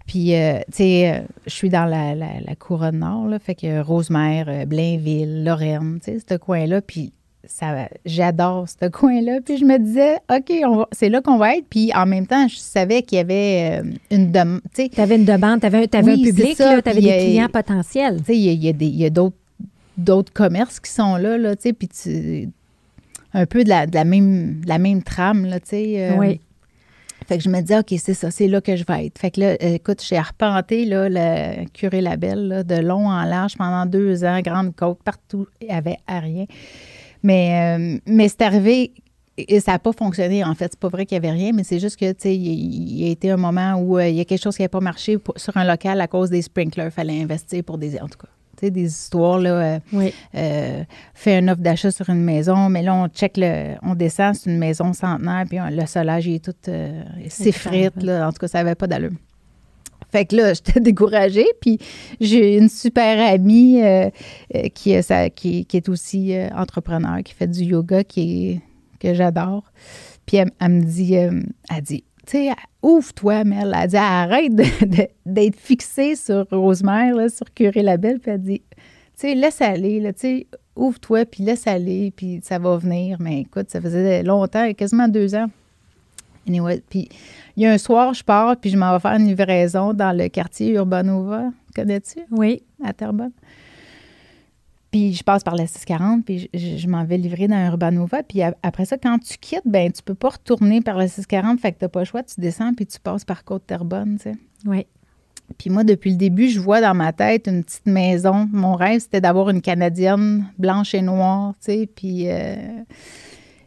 Puis, tu sais, je suis dans la couronne nord, là, fait que Rosemère, Blainville, Lorraine, tu sais, ce coin-là, puis j'adore ce coin-là. Puis je me disais, OK, c'est là qu'on va être. Puis en même temps, je savais qu'il y avait une demande. Tu avais une demande, tu avais un public, tu avais des clients potentiels. Tu sais, il y a d'autres commerces qui sont là, tu sais, puis un peu de la même trame, là, tu sais. Oui. Fait que je me disais, OK, c'est ça, c'est là que je vais être. Fait que là, écoute, j'ai arpenté là, le Curé Labelle là, de long en large pendant 2 ans, grande côte, partout, il n'y avait rien. Mais c'est arrivé, et ça n'a pas fonctionné, en fait. C'est pas vrai qu'il n'y avait rien, mais c'est juste que, tu sais, il y a été un moment où il y a quelque chose qui n'avait pas marché sur un local à cause des sprinklers. Il fallait investir pour en tout cas. Tu sais, des histoires, là, fait une offre d'achat sur une maison, mais là, on descend, c'est une maison centenaire, puis le solage, il est tout s'effrite, là. En tout cas, ça n'avait pas d'allure. Fait que là, j'étais découragée, puis j'ai une super amie qui est aussi entrepreneur, qui fait du yoga, que j'adore. Puis elle me dit, elle dit, tu sais, ouvre-toi, Mel. Elle dit, arrête d'être fixée sur Rosemère, là, sur Curé Labelle. Puis elle dit, tu sais, laisse aller, là, tu sais, ouvre-toi, puis laisse aller, puis ça va venir. Mais écoute, ça faisait longtemps, quasiment 2 ans. Anyway, puis il y a un soir, je pars, puis je m'en vais faire une livraison dans le quartier Urbanova. Connais-tu? Oui. À Terrebonne. Puis je passe par la 640, puis je m'en vais livrer dans Urbanova. Puis après ça, quand tu quittes, ben tu peux pas retourner par la 640, fait que t'as pas le choix, tu descends, puis tu passes par Côte-Terrebonne, tu sais. Oui. Puis moi, depuis le début, je vois dans ma tête une petite maison. Mon rêve, c'était d'avoir une Canadienne blanche et noire, tu sais. Puis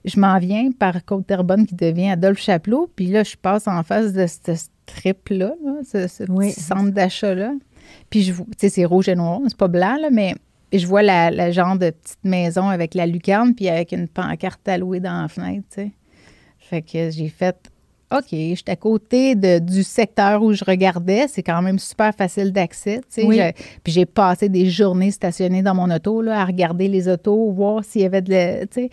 je m'en viens par Côte-Terrebonne qui devient Adolphe Chapelot. Puis là, je passe en face de ce strip-là, ce petit centre d'achat-là. Puis, tu sais, c'est rouge et noir, c'est pas blanc, là, mais je vois la genre de petite maison avec la lucarne puis avec une pancarte à louer dans la fenêtre, tu sais. Fait que j'ai fait, OK, j'étais à côté du secteur où je regardais. C'est quand même super facile d'accès, tu sais. Oui. Puis j'ai passé des journées stationnée dans mon auto, là, à regarder les autos, voir s'il y avait tu sais.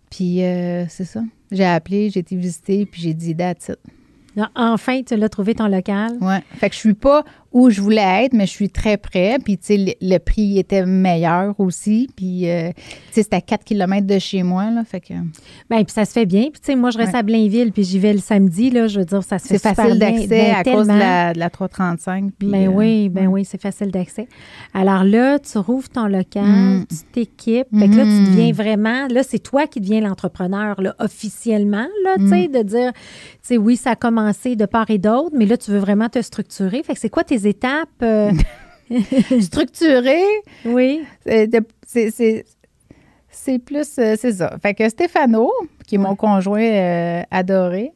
Puis c'est ça. J'ai appelé, j'ai été visiter, puis j'ai dit « That's it ». Enfin, tu l'as trouvé ton local. Oui. Fait que je suis pas où je voulais être, mais je suis très près. Puis, tu sais, le prix était meilleur aussi. Puis, tu sais, c'était à 4 km de chez moi, là. Fait que... Bien, puis ça se fait bien. Puis, tu sais, moi, je reste à Blainville, puis j'y vais le samedi, là. Je veux dire, ça se fait super bien. C'est facile d'accès à cause de la 335. Puis, oui, c'est facile d'accès. Alors là, tu rouvres ton local, tu t'équipes. Fait que là, tu deviens vraiment... Là, c'est toi qui deviens l'entrepreneur, là, officiellement, là, tu sais, de dire... Tu sais, oui, ça a commencé de part et d'autre, mais là, tu veux vraiment te structurer. Fait que c'est quoi tes étapes? Structurer? Oui. C'est plus... c'est ça. Fait que Stéphano, qui est mon conjoint adoré,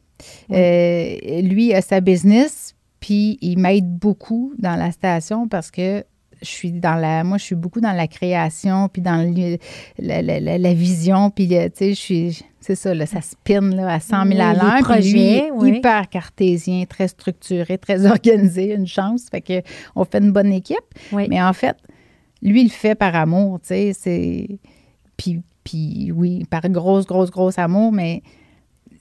lui a sa business, puis il m'aide beaucoup dans la station parce que moi, je suis beaucoup dans la création, puis dans la vision, puis, tu sais, c'est ça, là, ça spin là, à 100 000 à l'heure. Puis lui, hyper cartésien, très structuré, très organisé, une chance. Fait qu'on fait une bonne équipe. Oui. Mais en fait, lui, il le fait par amour, tu sais, c'est... Puis oui, par gros amour, mais...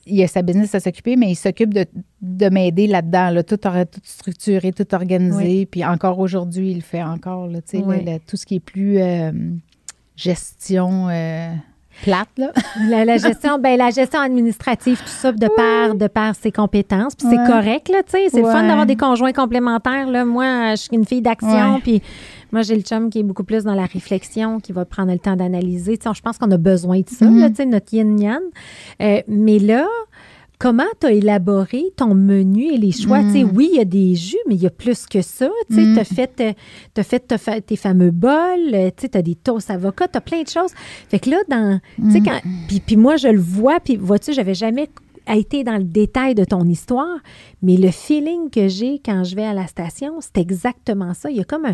Il a sa business à s'occuper, mais il s'occupe de m'aider là-dedans, là, tout structuré, tout organisé. Oui. Puis encore aujourd'hui, il le fait encore, là, tu sais, tout ce qui est plus gestion plate, là. la gestion administrative, tout ça, de par ses compétences. Puis c'est correct, là, tu sais. C'est le fun d'avoir des conjoints complémentaires, là. Moi, je suis une fille d'action, puis... Moi, j'ai le chum qui est beaucoup plus dans la réflexion, qui va prendre le temps d'analyser. Tu sais, je pense qu'on a besoin de ça, là, tu sais, notre yin-yang. Mais là, comment tu as élaboré ton menu et les choix? Tu sais, oui, il y a des jus, mais il y a plus que ça. Tu sais, t'as fait tes fameux bols, tu sais, t'as des toasts avocats, t'as plein de choses. Fait que là, tu sais, puis moi, je le vois, puis vois-tu, j'avais jamais été dans le détail de ton histoire, mais le feeling que j'ai quand je vais à la station, c'est exactement ça. Il y a comme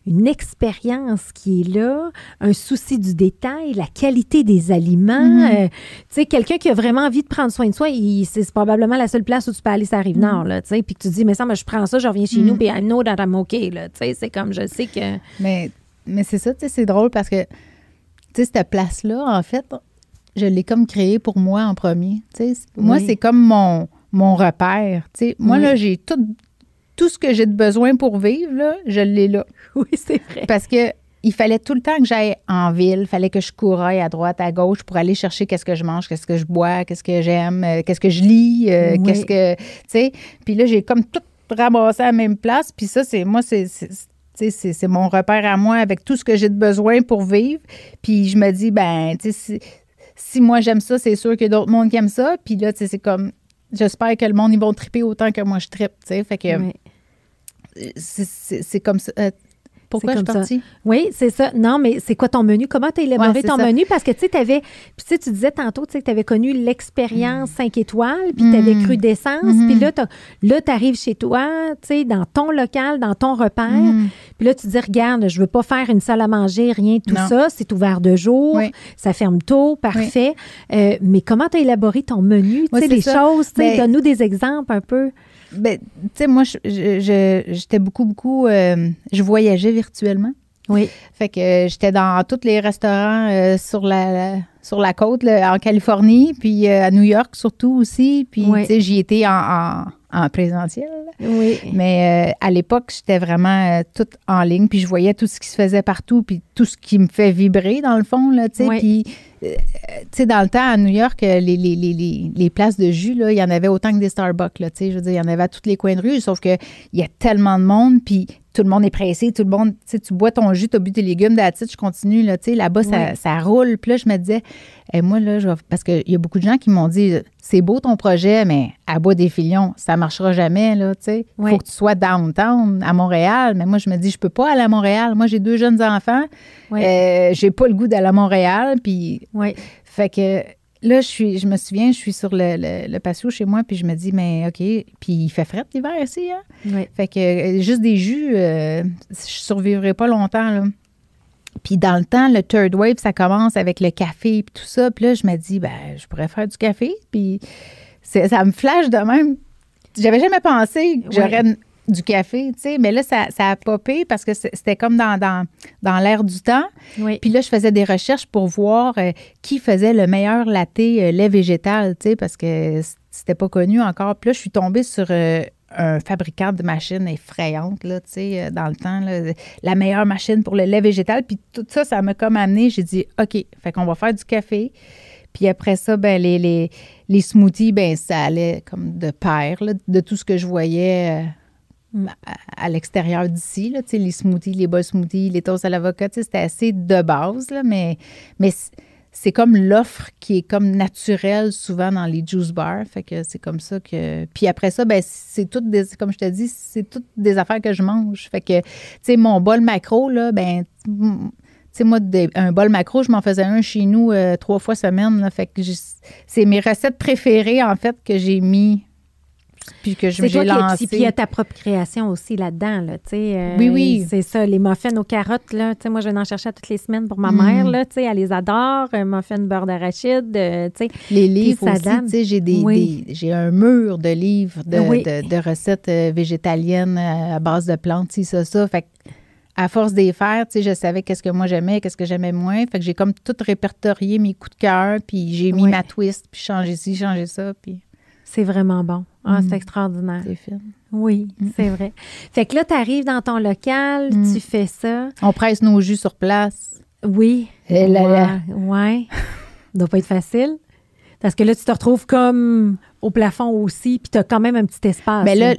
une expérience qui est là, un souci du détail, la qualité des aliments. Tu sais, quelqu'un qui a vraiment envie de prendre soin de soi, c'est probablement la seule place où tu peux aller sur la Rive-Nord, là, tu sais, puis que tu dis, mais ça, je prends ça, je reviens chez nous, puis I know that I'm okay, là, tu sais, c'est comme, je sais que... Mais c'est ça, tu sais, c'est drôle parce que, tu sais, cette place-là, en fait... Je l'ai comme créé pour moi en premier. Moi, c'est comme mon repère. Moi, là, j'ai tout ce que j'ai de besoin pour vivre, là, je l'ai là. Oui, c'est vrai. Parce que il fallait tout le temps que j'aille en ville. Il fallait que je couraille à droite, à gauche pour aller chercher qu'est-ce que je mange, qu'est-ce que je bois, qu'est-ce que j'aime, qu'est-ce que je lis, qu'est-ce que... Tu sais, puis là, j'ai comme tout ramassé à la même place. Puis ça, c'est mon repère à moi avec tout ce que j'ai de besoin pour vivre. Puis je me dis, ben, tu sais... Si moi, j'aime ça, c'est sûr qu'il y a d'autres mondes qui aiment ça. Puis là, tu sais, c'est comme... J'espère que le monde, ils vont triper autant que moi, je trippe, tu sais. Fait que... C'est comme ça... Pourquoi je suis partie? Oui, c'est ça. Non, mais c'est quoi ton menu? Comment tu as élaboré ton menu? Parce que, tu sais, tu disais tantôt, tu sais, que tu avais connu l'expérience 5 étoiles, puis tu avais cru d'essence, puis là, tu arrives chez toi, tu sais, dans ton local, dans ton repère, puis là, tu dis, regarde, je veux pas faire une salle à manger, rien de tout ça, c'est ouvert de jour, ça ferme tôt, parfait. Mais comment tu as élaboré ton menu? Tu sais, les choses, tu sais, donne-nous des exemples un peu. Ben, tu sais, moi, j'étais beaucoup, je voyageais virtuellement. Oui. Fait que j'étais dans tous les restaurants sur la côte, là, en Californie, puis à New York surtout aussi. Puis, tu sais, j'y étais en présentiel. Oui. Mais à l'époque, j'étais vraiment toute en ligne, puis je voyais tout ce qui se faisait partout, puis tout ce qui me fait vibrer, dans le fond, là, tu sais. Puis, tu sais, dans le temps, à New York, les places de jus, là, il y en avait autant que des Starbucks, là, tu sais. Je veux dire, il y en avait à tous les coins de rue, sauf qu'il y a tellement de monde, puis tout le monde est pressé, tout le monde, tu sais, tu bois ton jus, tu as bu tes légumes, d'attitude, je continue, là, tu sais, là-bas, ça roule. Puis là, je me disais, moi, là, parce qu'il y a beaucoup de gens qui m'ont dit, c'est beau ton projet, mais à Bois-des-Filions, ça marchera jamais, là, tu sais. Il faut que tu sois downtown, à Montréal. Mais moi, je me dis, je peux pas aller à Montréal. Moi, j'ai 2 jeunes enfants. J'ai pas le goût d'aller à Montréal. Puis, fait que là, je me souviens, je suis sur le patio chez moi, puis je me dis, mais OK. Puis il fait fret l'hiver ici, hein? Fait que juste des jus, je survivrai pas longtemps, là. Puis dans le temps, le third wave, ça commence avec le café et tout ça. Puis là, je me dis, je pourrais faire du café. Puis ça me flash de même. J'avais jamais pensé que j'aurais du café, tu sais. Mais là, ça a popé parce que c'était comme dans l'air du temps. Puis là, je faisais des recherches pour voir qui faisait le meilleur latte lait végétal, tu sais, parce que c'était pas connu encore. Puis là, je suis tombée sur un fabricant de machines effrayantes, là, tu sais, dans le temps, là, la meilleure machine pour le lait végétal. Puis tout ça, ça m'a comme amené, j'ai dit, OK, fait qu'on va faire du café. Puis après ça, les smoothies, ça allait comme de pair, là, de tout ce que je voyais à l'extérieur d'ici, là, tu sais, les smoothies, les bols smoothies, les toasts à l'avocat, tu sais, c'était assez de base, là, mais c'est comme l'offre qui est comme naturelle souvent dans les juice bars. Fait que c'est comme ça que... Puis après ça, c'est toutes des... Comme je te dis, c'est toutes des affaires que je mange. Fait que, tu sais, mon bol macro, là, tu sais, moi, un bol macro, je m'en faisais un chez nous 3 fois semaine. Là, fait que c'est mes recettes préférées, en fait, que j'ai mis... Puis que j'ai lancé. Puis il y a ta propre création aussi là-dedans, là, tu sais. Oui. C'est ça, les muffins aux carottes, là, tu sais, moi, je vais en chercher toutes les semaines pour ma mère, là, tu sais, elle les adore, muffins beurre d'arachide, tu sais. Les livres aussi, tu sais, j'ai un mur de livres de recettes végétaliennes à base de plantes, ça. Fait que à force d'y faire, tu sais, je savais qu'est-ce que moi j'aimais, qu'est-ce que j'aimais moins. Fait que j'ai comme tout répertorié mes coups de cœur, puis j'ai mis ma twist, puis changé ci, changé ça, puis... C'est vraiment bon. Ah, c'est extraordinaire. C'est fine. Oui, c'est vrai. Fait que là, tu arrives dans ton local, tu fais ça. On presse nos jus sur place. Oui. Et là. Ouais. Ça doit pas être facile. Parce que là, tu te retrouves comme au plafond aussi, puis tu as quand même un petit espace. Mais là,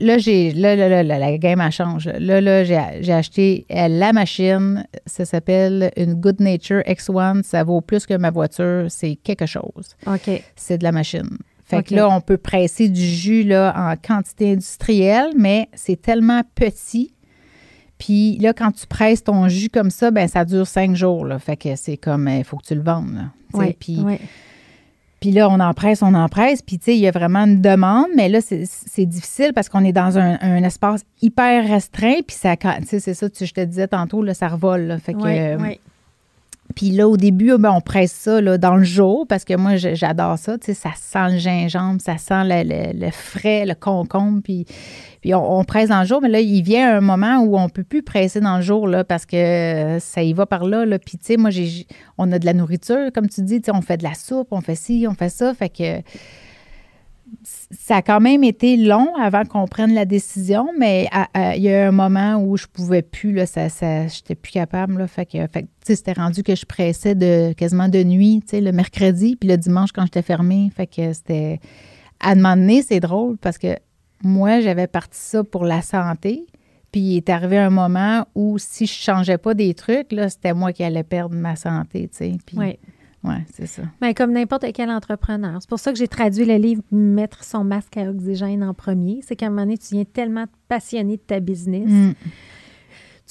la game, elle change. Là, j'ai acheté la machine. Ça s'appelle une Good Nature X1. Ça vaut plus que ma voiture. C'est quelque chose. OK. C'est de la machine. Fait que là, on peut presser du jus là, en quantité industrielle, mais c'est tellement petit. Puis là, quand tu presses ton jus comme ça, ça dure 5 jours. Là. Fait que c'est comme, il faut que tu le vendes. Puis là, on en presse. Puis, tu sais, il y a vraiment une demande, mais là, c'est difficile parce qu'on est dans un espace hyper restreint. Puis, ça, tu sais, c'est ça, je te disais tantôt, là, ça revole. Là. Fait que... Puis là, au début, on presse ça là, dans le jour parce que moi, j'adore ça. Tu sais, ça sent le gingembre, ça sent le frais, le concombre. Puis on presse dans le jour. Mais là, il vient un moment où on ne peut plus presser dans le jour là, parce que ça y va par là. Là. Puis, tu sais, moi, on a de la nourriture, comme tu dis. Tu sais, on fait de la soupe, on fait ci, on fait ça. Fait que ça a quand même été long avant qu'on prenne la décision, mais il y a un moment où je pouvais plus, là, j'étais plus capable, là, fait que c'était rendu que je pressais quasiment de nuit, tu sais, le mercredi, puis le dimanche quand j'étais fermée, fait que c'était... À un moment donné, c'est drôle, parce que moi, j'avais parti ça pour la santé, puis il est arrivé un moment où si je changeais pas des trucs, là, c'était moi qui allais perdre ma santé, tu sais, puis... Oui, c'est ça. Bien, comme n'importe quel entrepreneur. C'est pour ça que j'ai traduit le livre « Mettre son masque à oxygène en premier ». C'est qu'à un moment donné, tu viens tellement passionné de ta business.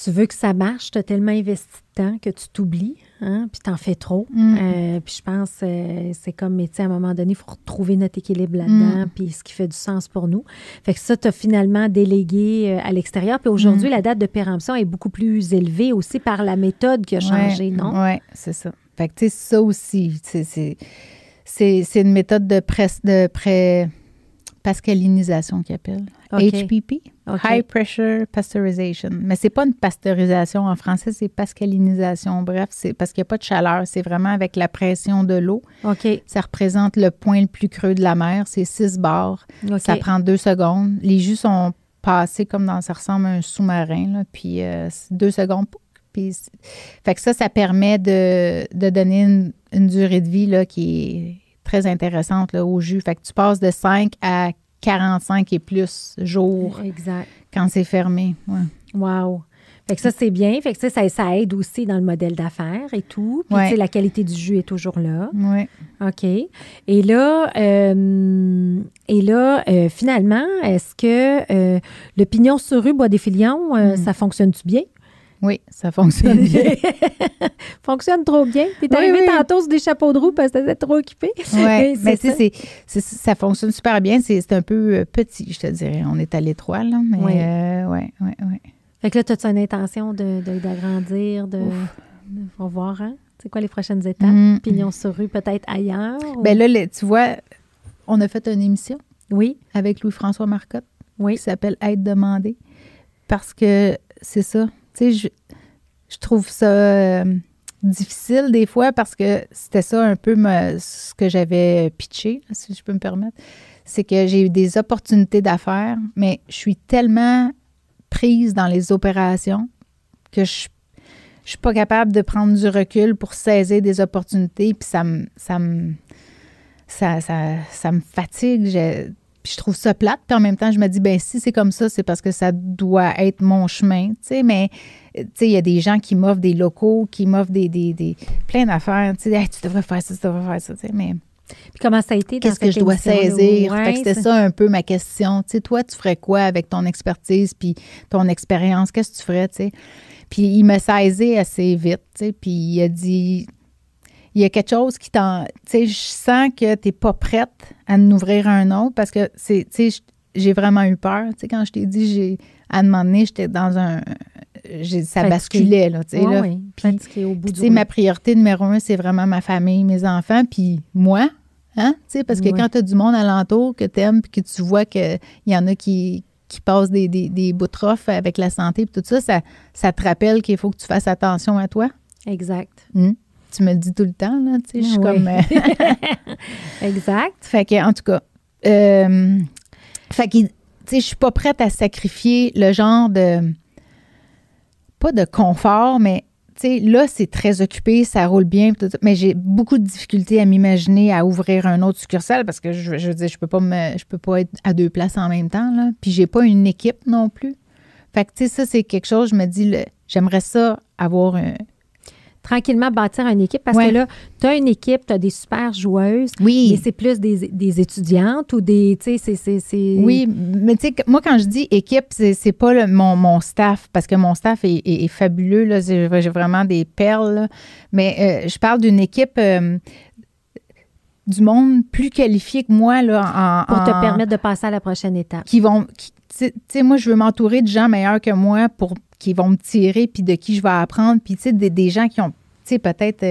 Tu veux que ça marche, tu as tellement investi de temps que tu t'oublies, hein, puis tu en fais trop. Puis je pense c'est comme métier, à un moment donné, il faut retrouver notre équilibre là-dedans, puis ce qui fait du sens pour nous. Fait que ça, tu as finalement délégué à l'extérieur. Puis aujourd'hui, la date de péremption est beaucoup plus élevée aussi par la méthode qui a changé, non? Oui, c'est ça. Fait que, tu sais, ça aussi, c'est une méthode de pré-pascalinisation qu'ils appellent. HPP, High Pressure Pasteurization. Mais c'est pas une pasteurisation en français, c'est pascalinisation. Bref, c'est parce qu'il n'y a pas de chaleur. C'est vraiment avec la pression de l'eau. Ça représente le point le plus creux de la mer. C'est 6 bars. Ça prend 2 secondes. Les jus sont passés comme ça ressemble à un sous-marin. Là, puis 2 secondes... Fait que ça permet de donner une durée de vie là, qui est très intéressante là, au jus. Fait que tu passes de 5 à 45 et plus jours exact. Quand c'est fermé. Ouais. Wow! Fait que ça, c'est bien. Fait que ça aide aussi dans le modèle d'affaires et tout. Puis, tu sais, la qualité du jus est toujours là. Oui. OK. Et là, finalement, est-ce que le pignon sur rue Bois des Filions, ça fonctionne-tu bien? Oui, ça fonctionne bien. Fonctionne trop bien. T'es arrivé tantôt sur des chapeaux de roue parce que t'étais trop occupé. Oui, mais tu sais, ça fonctionne super bien. C'est un peu petit, je te dirais. On est à l'étroit, là. Mais oui. Fait que là, as-tu une intention d'agrandir, on va voir, hein? C'est quoi les prochaines étapes? Pignon sur rue, peut-être ailleurs? Bien là, tu vois, on a fait une émission. Oui. Avec Louis-François Marcotte. Oui. Qui s'appelle Être demandé. Parce que c'est ça. Tu sais, je trouve ça difficile des fois parce que c'était ça un peu ce que j'avais pitché, si je peux me permettre. C'est que j'ai eu des opportunités d'affaires, mais je suis tellement prise dans les opérations que je suis pas capable de prendre du recul pour saisir des opportunités, puis ça me fatigue. Puis je trouve ça plate, puis en même temps, je me dis, ben si c'est comme ça, c'est parce que ça doit être mon chemin, tu sais, mais tu sais, il y a des gens qui m'offrent des locaux, qui m'offrent des plein d'affaires, tu sais, hey, tu devrais faire ça, tu sais, mais... Puis comment ça a été? Qu'est-ce que je dois saisir? Fait que c'était ça un peu ma question. Tu sais, toi, tu ferais quoi avec ton expertise puis ton expérience? Qu'est-ce que tu ferais, tu sais? Puis il me saisait assez vite, tu sais, puis il a dit... Il y a quelque chose qui t'en... Tu sais, je sens que tu n'es pas prête à en ouvrir un autre parce que, tu sais, j'ai vraiment eu peur. Tu sais, quand je t'ai dit, à un moment donné, j'étais dans un... ça basculait, là, tu sais. là. Oui, puis, au bout du ma priorité numéro 1, c'est vraiment ma famille, mes enfants, puis moi, hein, tu sais, parce que quand tu as du monde alentour que tu aimes puis que tu vois qu'il y en a qui passent des bouts de rough avec la santé puis tout ça, ça te rappelle qu'il faut que tu fasses attention à toi. Exact. Tu me le dis tout le temps, là, tu sais, je suis comme... Exact. Fait que, en tout cas, fait que, tu sais, je suis pas prête à sacrifier le genre de... Pas de confort, mais, tu sais, là, c'est très occupé, ça roule bien, tout, mais j'ai beaucoup de difficultés à m'imaginer à ouvrir un autre succursale parce que, je veux dire, je peux pas être à 2 places en même temps, là. Puis j'ai pas une équipe non plus. Fait que, tu sais, ça, c'est quelque chose, je me dis, j'aimerais ça avoir tranquillement bâtir une équipe parce que là, tu as une équipe, tu as des super joueuses. Oui. Mais c'est plus des étudiantes ou des. Tu sais, c'est. Oui, mais tu sais, moi, quand je dis équipe, c'est pas mon staff parce que mon staff est fabuleux. Là, j'ai vraiment des perles. Là. Mais je parle d'une équipe du monde plus qualifié que moi. Là, pour te permettre de passer à la prochaine étape. Tu sais, moi, je veux m'entourer de gens meilleurs que moi qui vont me tirer puis de qui je vais apprendre. Puis, tu sais, des gens qui ont, tu sais, peut-être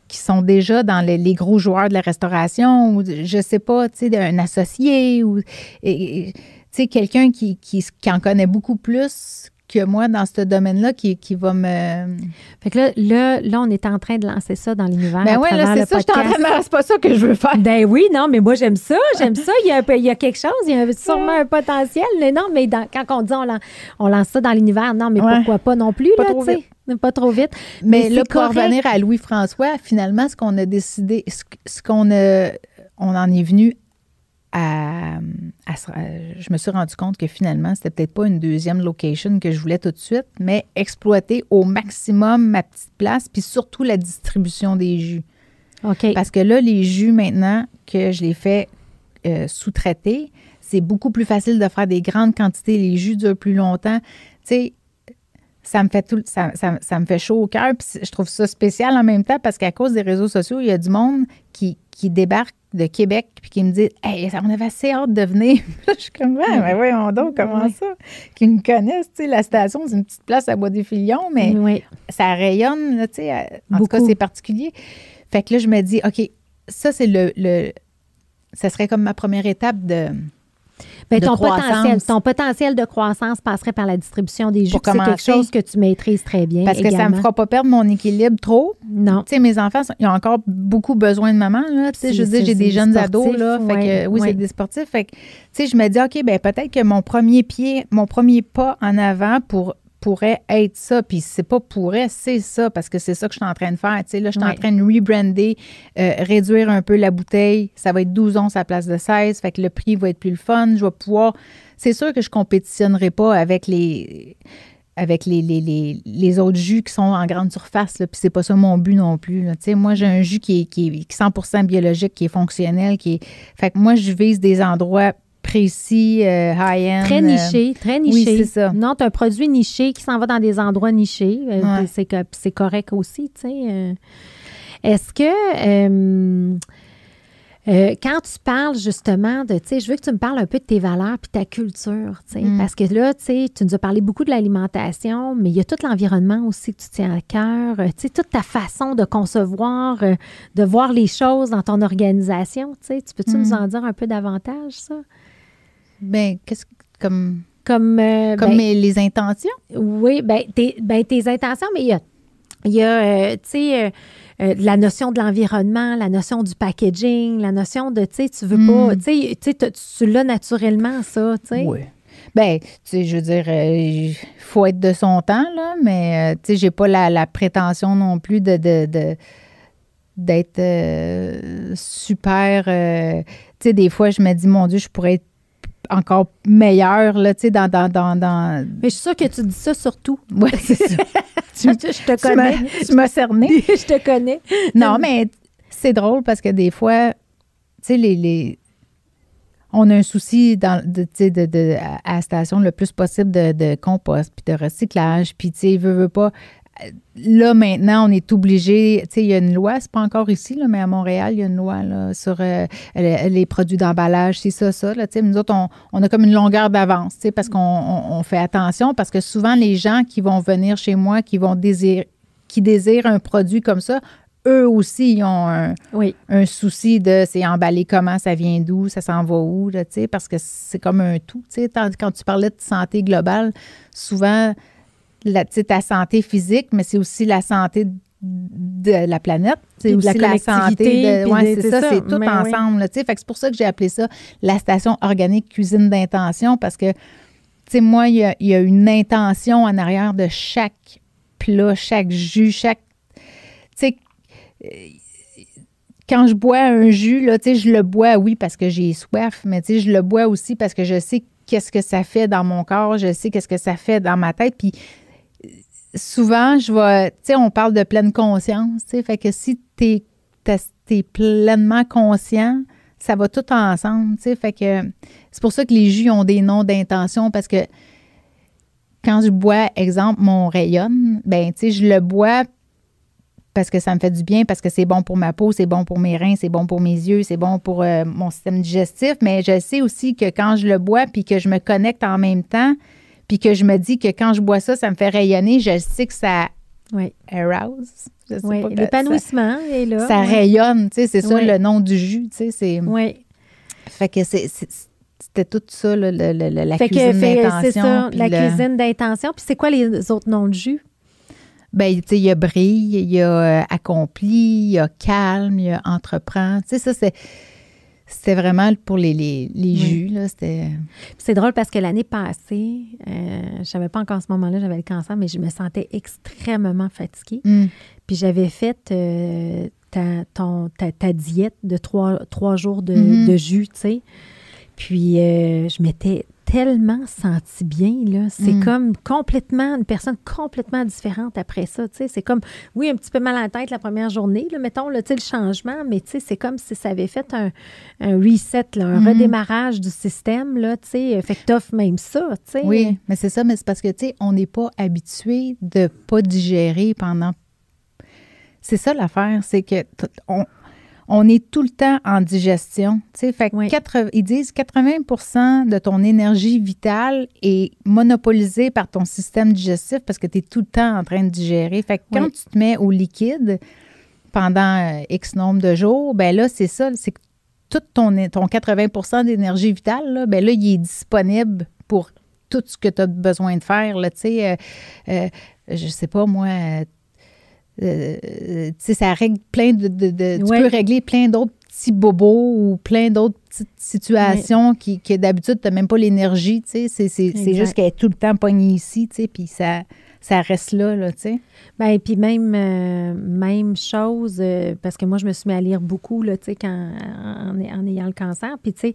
qui sont déjà dans les gros joueurs de la restauration ou, je sais pas, tu sais, un associé ou, tu sais, quelqu'un qui en connaît beaucoup plus que moi dans ce domaine-là qui va me... Fait que là, on est en train de lancer ça dans l'univers. Ben oui, là, c'est ça, je suis en train de... C'est pas ça que je veux faire. Ben oui, non, mais moi, j'aime ça. Il y a quelque chose, il y a sûrement un potentiel. Mais non, mais quand on dit on lance ça dans l'univers, non, mais pourquoi pas non plus, pas là, trop vite. Pas trop vite. Mais là, pour revenir à Louis-François, finalement, ce qu'on a décidé, on en est venu je me suis rendu compte que finalement, c'était peut-être pas une deuxième location que je voulais tout de suite, mais exploiter au maximum ma petite place, puis surtout la distribution des jus. OK. Parce que là, les jus, maintenant que je les fais sous-traiter, c'est beaucoup plus facile de faire des grandes quantités. Les jus durent plus longtemps. Tu sais, ça me fait chaud au cœur, puis je trouve ça spécial en même temps parce qu'à cause des réseaux sociaux, il y a du monde qui débarque de Québec puis qui me dit « Hey, on avait assez hâte de venir. » Je suis comme « Ouais, mais voyons donc, comment ça? » Qui me connaissent, tu sais, la station, c'est une petite place à Bois-des-Filions, mais ça rayonne, là, tu sais. En tout cas, c'est particulier. Fait que là, je me dis « OK, ça, c'est ça serait comme ma première étape de... Bien, ton potentiel de croissance passerait par la distribution des jus. C'est quelque chose que tu maîtrises très bien. Parce que ça ne me fera pas perdre mon équilibre trop. Non. Tu sais, mes enfants, ils ont encore beaucoup besoin de maman. Là. Tu sais, je veux dire, j'ai des jeunes ados. Là, fait que, c'est des sportifs. Fait que, tu sais, je me dis, OK, ben peut-être que mon premier pas en avant pourrait être ça. Puis c'est pas c'est ça, parce que c'est ça que je suis en train de faire. Tu sais, là, je suis en train de rebrander, réduire un peu la bouteille. Ça va être 12 onces à la place de 16. Fait que le prix va être plus le fun. Je vais pouvoir... C'est sûr que je compétitionnerai pas avec avec les autres jus qui sont en grande surface, là, puis c'est pas ça mon but non plus. Tu sais, moi, j'ai un jus qui est 100% biologique, qui est fonctionnel, Fait que moi, je vise des endroits précis, high-end. Très niché, très niché. Oui, c'est ça. Non, tu as un produit niché qui s'en va dans des endroits nichés. C'est correct aussi, tu sais. Est-ce que... quand tu parles justement de, tu sais, je veux que tu me parles un peu de tes valeurs puis ta culture, tu sais, parce que là, tu sais, tu nous as parlé beaucoup de l'alimentation, mais il y a tout l'environnement aussi que tu tiens à cœur, tu sais, toute ta façon de concevoir, de voir les choses dans ton organisation, tu sais, peux-tu nous en dire un peu davantage, ça? Bien, comme les intentions? Oui, tes intentions, mais il y a tu sais, la notion de l'environnement, la notion du packaging, la notion de, tu sais, tu veux pas, tu sais, tu l'as naturellement, ça, tu sais. Oui. Bien, tu sais, je veux dire, il faut être de son temps, là, mais, tu sais, j'ai pas la prétention non plus d'être super... tu sais, des fois, je me dis, mon Dieu, je pourrais être encore meilleure, là, tu sais, dans... Mais je suis sûre que tu dis ça surtout. Oui, c'est ça. Je te connais. Tu m'as cerné. Je te connais. Non, mais c'est drôle parce que des fois, tu sais, on a un souci à la station le plus possible de compost puis de recyclage. Puis, tu sais, veut pas... Là, maintenant, on est obligé, tu sais, il y a une loi, c'est pas encore ici, là, mais à Montréal, il y a une loi là, sur les produits d'emballage, c'est ça, là, tu sais, nous autres, on a comme une longueur d'avance, tu sais, parce qu'on fait attention, parce que souvent, les gens qui vont venir chez moi, qui désirent un produit comme ça, eux aussi, ils ont un souci de c'est emballé comment, ça vient d'où, ça s'en va où, là, tu sais, parce que c'est comme un tout, tu sais, quand tu parlais de santé globale, souvent... ta santé physique, mais c'est aussi la santé de la planète. C'est aussi la santé de... Oui, c'est ça, c'est tout ensemble. Là, fait que c'est pour ça que j'ai appelé ça la station organique cuisine d'intention, parce que, tu sais, moi, il y a une intention en arrière de chaque plat, chaque jus, tu sais, quand je bois un jus, là, tu sais, je le bois, oui, parce que j'ai soif, mais tu sais, je le bois aussi parce que je sais qu'est-ce que ça fait dans mon corps, je sais qu'est-ce que ça fait dans ma tête, puis souvent, tu sais, on parle de pleine conscience, tu sais, fait que si t'es pleinement conscient, ça va tout ensemble, tu sais, fait que c'est pour ça que les jus ont des noms d'intention, parce que quand je bois, exemple, mon Rayonne, ben, tu sais, je le bois parce que ça me fait du bien, parce que c'est bon pour ma peau, c'est bon pour mes reins, c'est bon pour mes yeux, c'est bon pour mon système digestif, mais je sais aussi que quand je le bois, puis que je me connecte en même temps, puis que je me dis que quand je bois ça, ça me fait rayonner, je sais que ça arouse. Je sais pas l'épanouissement est là. Ça rayonne, tu sais, c'est ça le nom du jus, tu sais. Oui. Fait que c'était tout ça, là, la cuisine d'intention. C'est ça, la cuisine d'intention. Puis c'est quoi les autres noms de jus? Bien, tu sais, il y a brille, il y a accompli, il y a calme, il y a entreprend. Tu sais, ça, c'était vraiment pour les jus, là, c'était... C'est drôle parce que l'année passée, je savais pas encore à ce moment-là, j'avais le cancer, mais je me sentais extrêmement fatiguée. Puis j'avais fait ta diète de 3 jours de jus, tu sais. Puis je m'étais tellement sentie bien, là. C'est comme complètement, une personne complètement différente après ça, tu sais. C'est comme, oui, un petit peu mal à la tête la première journée, là, mettons, là, tu sais, le changement, mais tu sais, c'est comme si ça avait fait un reset, là, un redémarrage du système, là, tu sais. Fait que t'offres même ça, tu sais. Oui, mais c'est ça, mais c'est parce que, tu sais, on n'est pas habitué de pas digérer pendant... C'est ça l'affaire, c'est que on est tout le temps en digestion. Tu sais, fait que ils disent 80% de ton énergie vitale est monopolisée par ton système digestif parce que tu es tout le temps en train de digérer. Fait que quand tu te mets au liquide pendant X nombre de jours, ben là, c'est ça, c'est que tout ton 80% d'énergie vitale, là, ben là, il est disponible pour tout ce que tu as besoin de faire. Là, tu sais, je sais pas, moi... tu sais, ça règle plein tu peux régler plein d'autres petits bobos ou plein d'autres petites situations que d'habitude, tu n'as même pas l'énergie, tu sais. C'est juste qu'elle est tout le temps pognée ici, tu sais, puis ça ça reste là, tu sais. Bien, puis même chose, parce que moi, je me suis mis à lire beaucoup, là, tu sais, en ayant le cancer. Puis, tu sais,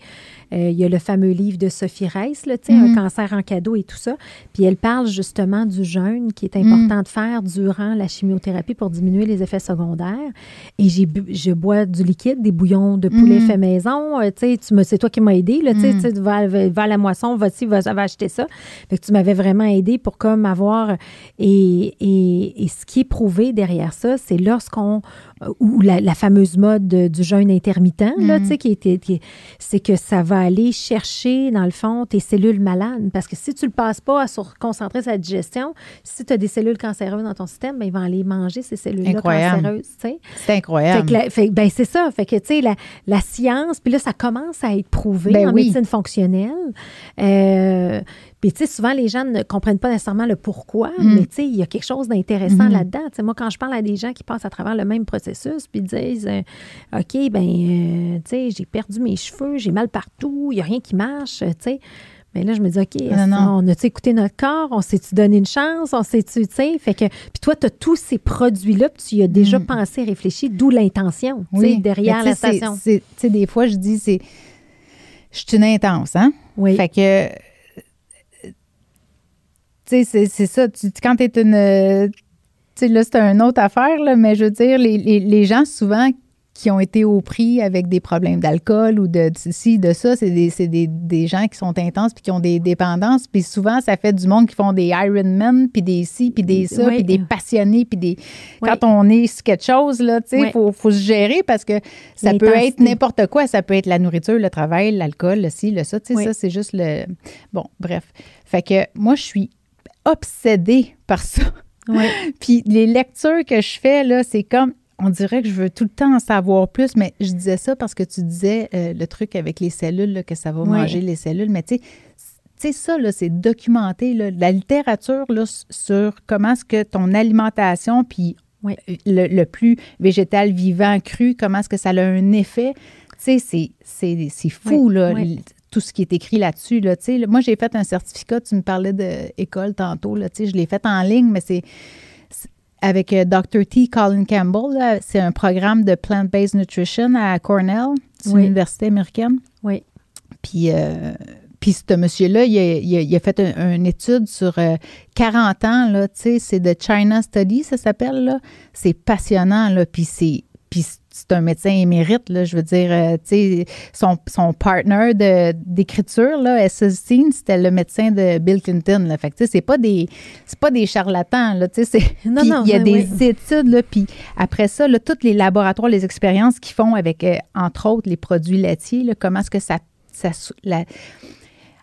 il y a le fameux livre de Sophie Reiss, là, tu sais, Un cancer en cadeau et tout ça. Puis, elle parle justement du jeûne qui est important de faire durant la chimiothérapie pour diminuer les effets secondaires. Et je bois du liquide, des bouillons de poulet fait maison. Tu sais, c'est toi qui m'as aidé, là, tu sais, va à la moisson, va acheter ça. Fait que tu m'avais vraiment aidé pour comme avoir... Et ce qui est prouvé derrière ça, c'est lorsqu'on... ou la fameuse mode du jeûne intermittent, là, tu sais, c'est que ça va aller chercher, dans le fond, tes cellules malades. Parce que si tu ne le passes pas à se concentrer sur la digestion, si tu as des cellules cancéreuses dans ton système, bien, ils vont aller manger ces cellules-là cancéreuses, tu sais. C'est incroyable. Ben, c'est ça. Fait que, tu sais, la science, puis là, ça commence à être prouvé en médecine fonctionnelle. Puis, tu sais, souvent, les gens ne comprennent pas nécessairement le pourquoi, mais tu sais, il y a quelque chose d'intéressant là-dedans. Tu sais, moi, quand je parle à des gens qui passent à travers le même processus, puis ils disent, OK, tu sais, j'ai perdu mes cheveux, j'ai mal partout, il n'y a rien qui marche, tu sais. Mais là, je me dis, OK, on a-tu écouté notre corps? On s'est-tu donné une chance? On s'est-tu, tu sais? Fait que, puis toi, tu as tous ces produits-là, puis tu y as déjà pensé, réfléchi, d'où l'intention, tu sais, derrière la station. Tu sais, des fois, je dis, je suis une intense, hein? Oui. Fait que, tu sais, c'est ça. Quand tu es une... tu sais, là, c'est une autre affaire, là, mais je veux dire, les gens, souvent, qui ont été au prix avec des problèmes d'alcool ou de ci, de ça, c'est des gens qui sont intenses puis qui ont des dépendances. Puis souvent, ça fait du monde qui font des Ironman, puis des ci, puis des ça, puis des passionnés, puis des... Quand on est sur quelque chose, là, tu sais, faut se gérer parce que ça peut être n'importe quoi. Ça peut être la nourriture, le travail, l'alcool, le ci, le ça. Tu sais, ça, c'est juste le... Bon, bref. Fait que moi, je suis obsédée par ça. Puis les lectures que je fais, là, c'est comme... On dirait que je veux tout le temps en savoir plus, mais je disais ça parce que tu disais le truc avec les cellules, là, que ça va manger les cellules. Mais tu sais, ça, là, c'est documenté. Là, la littérature là, sur comment est-ce que ton alimentation, puis le plus végétal, vivant, cru, comment est-ce que ça a un effet. Tu sais, c'est fou, là. Tout ce qui est écrit là-dessus. Là, moi, j'ai fait un certificat. Tu me parlais d'école tantôt. Là, je l'ai fait en ligne, mais c'est avec Dr. T. Colin Campbell. Là, c'est un programme de Plant-Based Nutrition à Cornell. C'est une université américaine. Oui. Puis ce monsieur-là, il a fait une étude sur 40 ans. Là, c'est de China Study, ça s'appelle. Là. C'est passionnant. Là, puis c'est un médecin émérite, là, je veux dire, tu sais, son partner d'écriture, là, Esselstyn, c'était le médecin de Bill Clinton, là. Fait que, tu sais, c'est pas des charlatans, là, tu sais, il y a des études, là, puis après ça, là, tous les laboratoires, les expériences qu'ils font avec, entre autres, les produits laitiers, là, comment est-ce que ça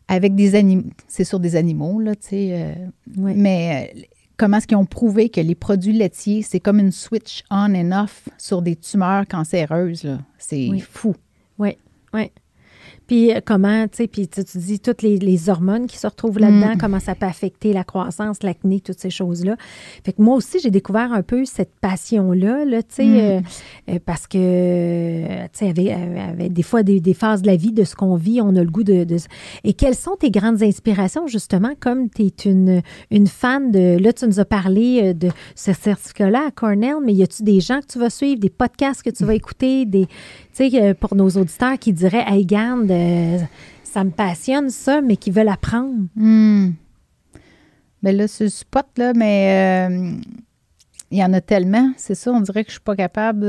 avec des animaux, c'est sur des animaux, là, tu sais, mais... comment est-ce qu'ils ont prouvé que les produits laitiers, c'est comme une switch on and off sur des tumeurs cancéreuses, là. C'est fou. Oui, oui. Puis comment, tu sais, puis tu dis toutes les hormones qui se retrouvent là-dedans, comment ça peut affecter la croissance, l'acné, toutes ces choses-là. Fait que moi aussi, j'ai découvert un peu cette passion-là, là, tu sais, parce que, tu sais, avec des fois des phases de la vie, de ce qu'on vit, on a le goût de... Et quelles sont tes grandes inspirations, justement, comme tu es une fan de... Là, tu nous as parlé de ce certificat-là à Cornell, mais y a-tu des gens que tu vas suivre, des podcasts que tu vas écouter, tu sais, pour nos auditeurs qui diraient, hey, garde, ça me passionne ça, mais qui veulent apprendre. Bien là, c'est le spot, là, mais il y en a tellement, c'est ça, on dirait que je suis pas capable.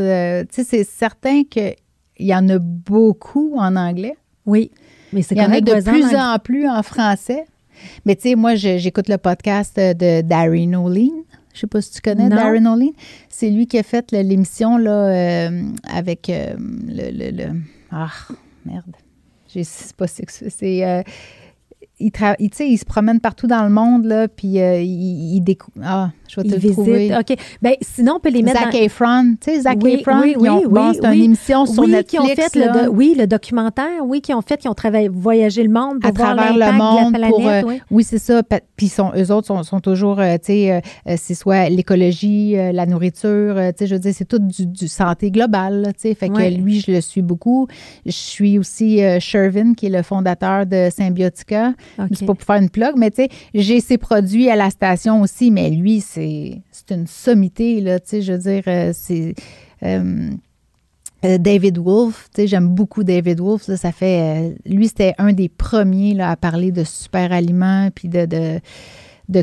Tu sais, c'est certain qu'il y en a beaucoup en anglais. Oui, mais c'est il y en a de plus en plus en français. Mais tu sais, moi, j'écoute le podcast de Darren O'Lean. Je ne sais pas si tu connais Darren O'Lean. C'est lui qui a fait l'émission là, avec Ah, merde. Je sais pas si c'est... il se promène partout dans le monde, là, puis il découvre... Ah, je vais te le trouver. OK. Bien, sinon, on peut les mettre Zac Efron. Tu sais, Zac Efron, c'est une émission sur Netflix. Qui ont fait le documentaire, qui ont travaillé, voyagé le monde pour à voir travers le monde de la planète. Oui, c'est ça. Puis eux autres sont toujours, tu sais, c'est soit l'écologie, la nourriture, tu sais, je veux dire, c'est tout du santé globale, tu sais. Fait que lui, je le suis beaucoup. Je suis aussi Shervin, qui est le fondateur de Symbiotica. Okay. C'est pas pour faire une plug, mais tu sais, j'ai ses produits à la station aussi, mais lui, c'est une sommité, là, tu sais, je veux dire, c'est... David Wolfe, tu sais, j'aime beaucoup David Wolfe. Là, ça fait... lui, c'était un des premiers là, à parler de super aliments puis de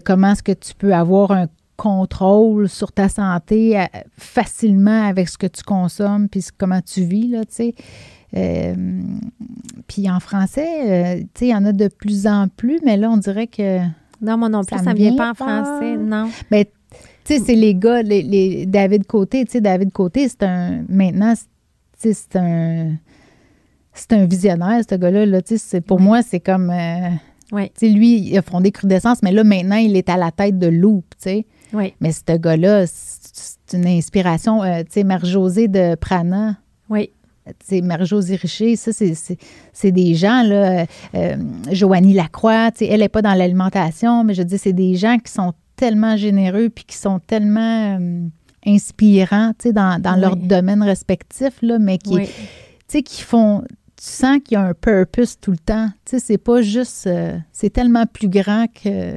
comment est-ce que tu peux avoir un contrôle sur ta santé facilement avec ce que tu consommes puis comment tu vis, là, tu sais. Puis en français, tu sais, il y en a de plus en plus, mais là, on dirait que... Non, moi non plus, ça ne vient pas en français, non. Mais, tu sais, c'est les gars, les David Côté, tu sais, David Côté, c'est un... Maintenant, c'est un visionnaire, ce gars-là. Là, pour moi, c'est comme... Lui, il a fondé Crudescence, mais là, maintenant, il est à la tête de Loop, tu sais. Oui. Mais ce gars-là, c'est une inspiration. Tu sais, Marie-Josée de Prana. Oui. Tu sais, Marie-Josée Richer, ça, c'est des gens, là. Joanie Lacroix, tu sais, elle n'est pas dans l'alimentation, mais je dis, c'est des gens qui sont tellement généreux puis qui sont tellement... inspirants, tu sais, dans leur domaine respectif, là, mais qui, tu sais, qui font... Tu sens qu'il y a un purpose tout le temps. Tu sais, c'est pas juste... c'est tellement plus grand que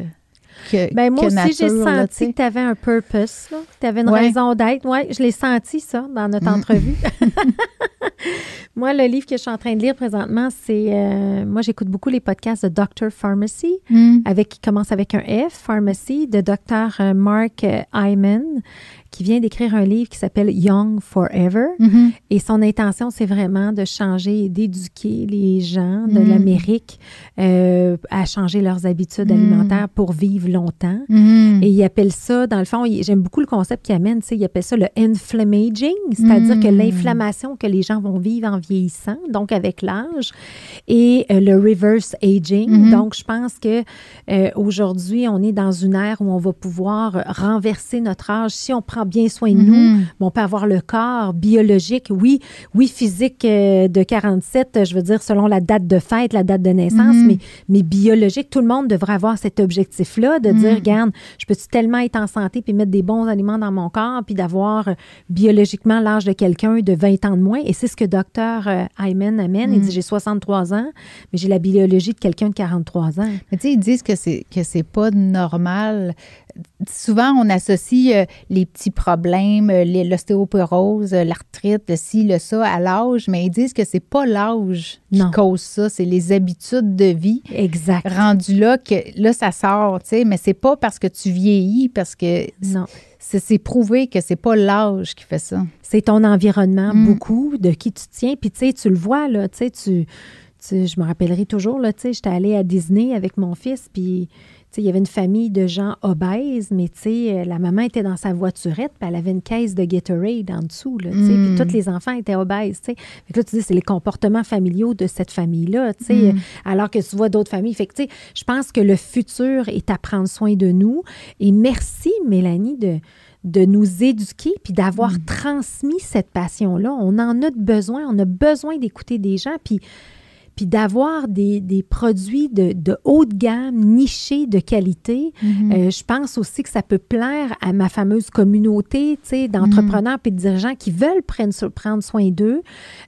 moi aussi, nature, j'ai senti que tu avais un purpose, que tu avais une raison d'être. Oui, je l'ai senti, ça, dans notre entrevue. Moi, le livre que je suis en train de lire présentement, c'est... moi, j'écoute beaucoup les podcasts de Dr. Pharmacy, qui commence avec un F, Pharmacy, de Dr. Mark Hyman, qui vient d'écrire un livre qui s'appelle Young Forever. Et son intention, c'est vraiment de changer et d'éduquer les gens de l'Amérique à changer leurs habitudes alimentaires pour vivre longtemps. Et il appelle ça, dans le fond, j'aime beaucoup le concept qu'il amène, il appelle ça le inflammaging, c'est-à-dire que l'inflammation que les gens vont vivre en vieillissant, donc avec l'âge, et le reverse aging. Donc, je pense que aujourd'hui, on est dans une ère où on va pouvoir renverser notre âge. Si on prend bien soin de nous, on peut avoir le corps biologique, oui, physique de 47, je veux dire, selon la date de fête, la date de naissance, mais biologique. Tout le monde devrait avoir cet objectif-là de dire, regarde, je peux-tu tellement être en santé puis mettre des bons aliments dans mon corps puis d'avoir biologiquement l'âge de quelqu'un de 20 ans de moins. Et c'est ce que Dr. Hyman amène. Il dit, j'ai 63 ans, mais j'ai la biologie de quelqu'un de 43 ans. Mais tu sais, ils disent que c'est pas normal. Souvent, on associe les petits problèmes, l'ostéoporose, l'arthrite, le ci, le ça, à l'âge, mais ils disent que c'est pas l'âge qui cause ça, c'est les habitudes de vie. Exact. Rendu là, que là, ça sort, tu sais, mais c'est pas parce que tu vieillis, parce que c'est prouvé que c'est pas l'âge qui fait ça. C'est ton environnement, beaucoup, de qui tu tiens, puis tu sais, tu le vois, là, tu sais, je me rappellerai toujours, là, tu sais, j'étais allée à Disney avec mon fils, puis il y avait une famille de gens obèses, mais la maman était dans sa voiturette, puis elle avait une caisse de Gatorade en dessous, là, puis tous les enfants étaient obèses. Fait que là, tu dis, c'est les comportements familiaux de cette famille-là, alors que tu vois d'autres familles. Fait que, je pense que le futur est à prendre soin de nous. Et merci, Mélanie, de nous éduquer puis d'avoir transmis cette passion-là. On en a besoin. On a besoin d'écouter des gens, puis d'avoir des produits de haut de gamme, nichés, de qualité. Je pense aussi que ça peut plaire à ma fameuse communauté, d'entrepreneurs et de dirigeants qui veulent prendre soin d'eux.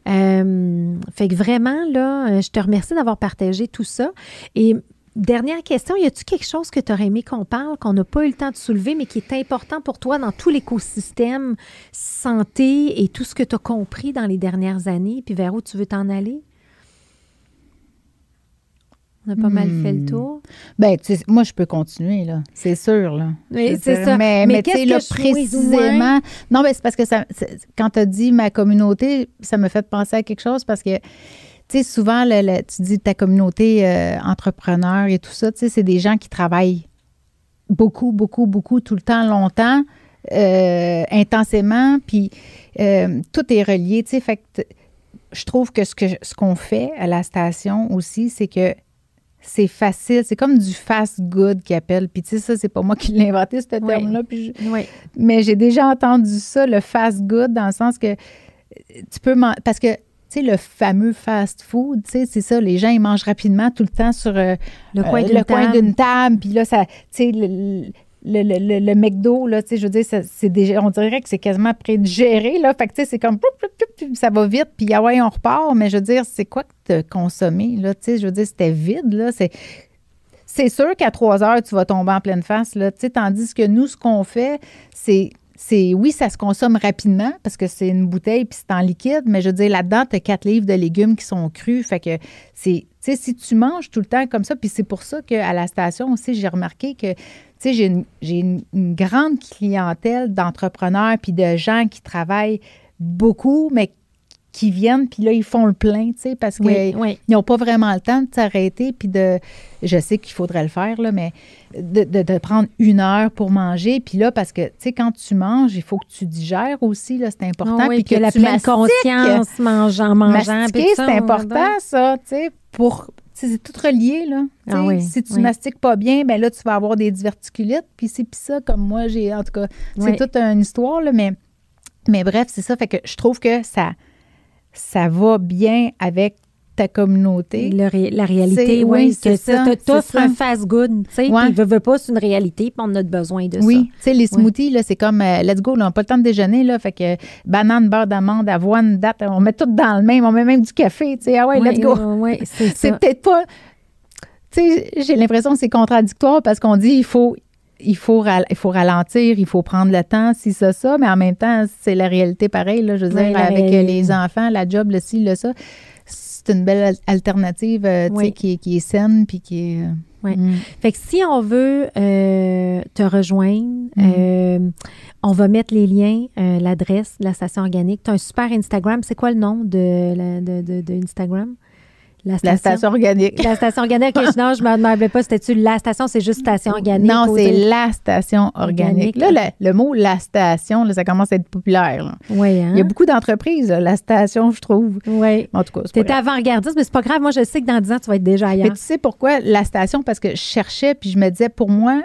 Fait que vraiment, là, je te remercie d'avoir partagé tout ça. Et dernière question, y a-t-il quelque chose que tu aurais aimé qu'on parle, qu'on n'a pas eu le temps de soulever, mais qui est important pour toi dans tout l'écosystème santé et tout ce que tu as compris dans les dernières années, puis vers où tu veux t'en aller? On a pas mal fait le tour. Bien, moi, je peux continuer, là. C'est sûr, là. Oui, c'est ça. Mais tu sais, là, précisément... Non, mais c'est parce que quand tu as dit ma communauté, ça me fait penser à quelque chose parce que, tu sais, souvent, tu dis ta communauté entrepreneur et tout ça, tu sais, c'est des gens qui travaillent beaucoup, beaucoup, beaucoup, tout le temps, longtemps, intensément, puis tout est relié, tu sais. Fait que je trouve que ce qu'on fait à la station aussi, c'est que c'est facile. C'est comme du fast good qu'ils appellent. Puis, tu sais, ça, c'est pas moi qui l'ai inventé, ce terme-là. Mais j'ai déjà entendu ça, le fast good, dans le sens que tu peux... Parce que, tu sais, le fameux fast food, tu sais, c'est ça, les gens, ils mangent rapidement tout le temps sur le coin d'une table. Puis là, ça... Tu sais, le McDo, là, tu sais, je veux dire, c'est déjà, on dirait que c'est quasiment prédigéré, là. Fait que, tu sais, c'est comme, ça va vite, puis ah ouais, on repart. Mais je veux dire, c'est quoi que tu as consommé, là? Tu sais, je veux dire, c'était vide, là. c'est sûr qu'à 3 heures, tu vas tomber en pleine face, là. Tu sais, tandis que nous, ce qu'on fait, c'est oui, ça se consomme rapidement parce que c'est une bouteille puis c'est en liquide, mais je veux dire, là-dedans, tu as 4 livres de légumes qui sont crus. Fait que tu sais, si tu manges tout le temps comme ça, puis c'est pour ça qu'à la station aussi, j'ai remarqué que, tu sais, j'ai une grande clientèle d'entrepreneurs puis de gens qui travaillent beaucoup, mais qui viennent, puis là, ils font le plein, tu sais, parce qu'ils n'ont pas vraiment le temps de s'arrêter, puis je sais qu'il faudrait le faire, là, mais de prendre 1 heure pour manger, puis là, parce que, tu sais, quand tu manges, il faut que tu digères aussi, là, c'est important. Oui, puis que la pleine conscience mangeant. Mastiquer, c'est important, ça, tu sais, c'est tout relié, là. Si tu mastiques pas bien, bien là, tu vas avoir des diverticulites, puis c'est puis ça, comme moi, j'ai, en tout cas, c'est toute une histoire, là, mais bref, c'est ça, fait que je trouve que ça va bien avec ta communauté. La réalité, oui. C'est ça. T'offres un fast-good, tu sais, puis veut pas, c'est une réalité, puis on a besoin de ça. Oui, tu sais, les smoothies, là, c'est comme, let's go, là, on n'a pas le temps de déjeuner, là, fait que banane, beurre d'amande, avoine, date, on met tout dans le même, on met même du café, tu sais, let's go. Oui, c'est peut-être pas, tu sais, j'ai l'impression que c'est contradictoire parce qu'on dit il faut ralentir, il faut prendre le temps, si ça, mais en même temps, c'est la réalité pareille, là, je veux dire, avec les enfants, la job, le ci, le ça. C'est une belle alternative, tu sais, qui est saine, puis qui est... Fait que si on veut te rejoindre, on va mettre les liens, l'adresse de la station organique. Tu as un super Instagram. C'est quoi le nom de Instagram? La station organique. La station organique. Non, je ne me demandais pas, c'était-tu la station, c'est juste station organique? Non, c'est la station organique. Là, le mot « la station », là, ça commence à être populaire. Oui, hein? Il y a beaucoup d'entreprises, la station, je trouve. Oui. En tout cas, tu étais avant-gardiste, mais c'est pas grave. Moi, je sais que dans 10 ans, tu vas être déjà ailleurs. Mais tu sais pourquoi la station? Parce que je cherchais, puis je me disais, pour moi,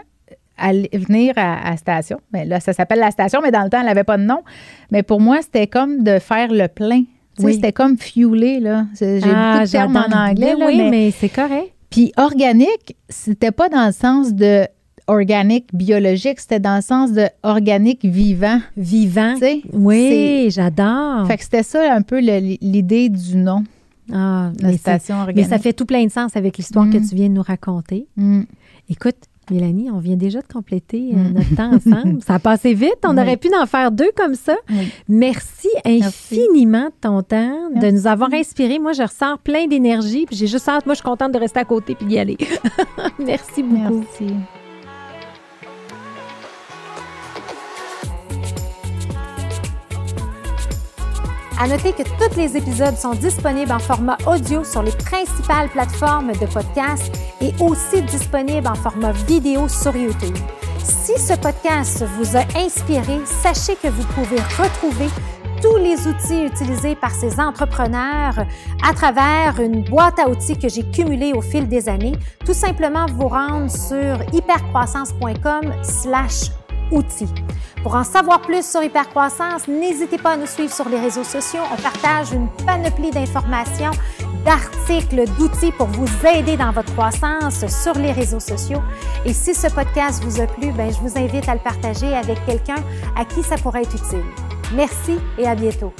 aller venir à station, bien, là, ça s'appelle la station, mais dans le temps, elle n'avait pas de nom. Mais pour moi, c'était comme de faire le plein. C'était comme fueler, là. J'ai beaucoup de termes en anglais. Là, mais c'est correct. Puis organique, c'était pas dans le sens de organique biologique, c'était dans le sens de organique vivant. Vivant. Oui, j'adore. Fait que c'était ça un peu l'idée du nom. La station organique. Mais ça fait tout plein de sens avec l'histoire que tu viens de nous raconter. Écoute, Mélanie, on vient déjà de compléter notre temps ensemble. Ça a passé vite. On aurait pu en faire 2 comme ça. Merci infiniment de ton temps, de nous avoir inspirés. Moi, je ressors plein d'énergie. Puis j'ai juste hâte. Moi, je suis contente de rester à côté puis d'y aller. Merci beaucoup. Merci. À noter que tous les épisodes sont disponibles en format audio sur les principales plateformes de podcast et aussi disponibles en format vidéo sur YouTube. Si ce podcast vous a inspiré, sachez que vous pouvez retrouver tous les outils utilisés par ces entrepreneurs à travers une boîte à outils que j'ai cumulée au fil des années. Tout simplement vous rendre sur hypercroissance.com/outils. Pour en savoir plus sur Hypercroissance, n'hésitez pas à nous suivre sur les réseaux sociaux. On partage une panoplie d'informations, d'articles, d'outils pour vous aider dans votre croissance sur les réseaux sociaux. Et si ce podcast vous a plu, je vous invite à le partager avec quelqu'un à qui ça pourrait être utile. Merci et à bientôt.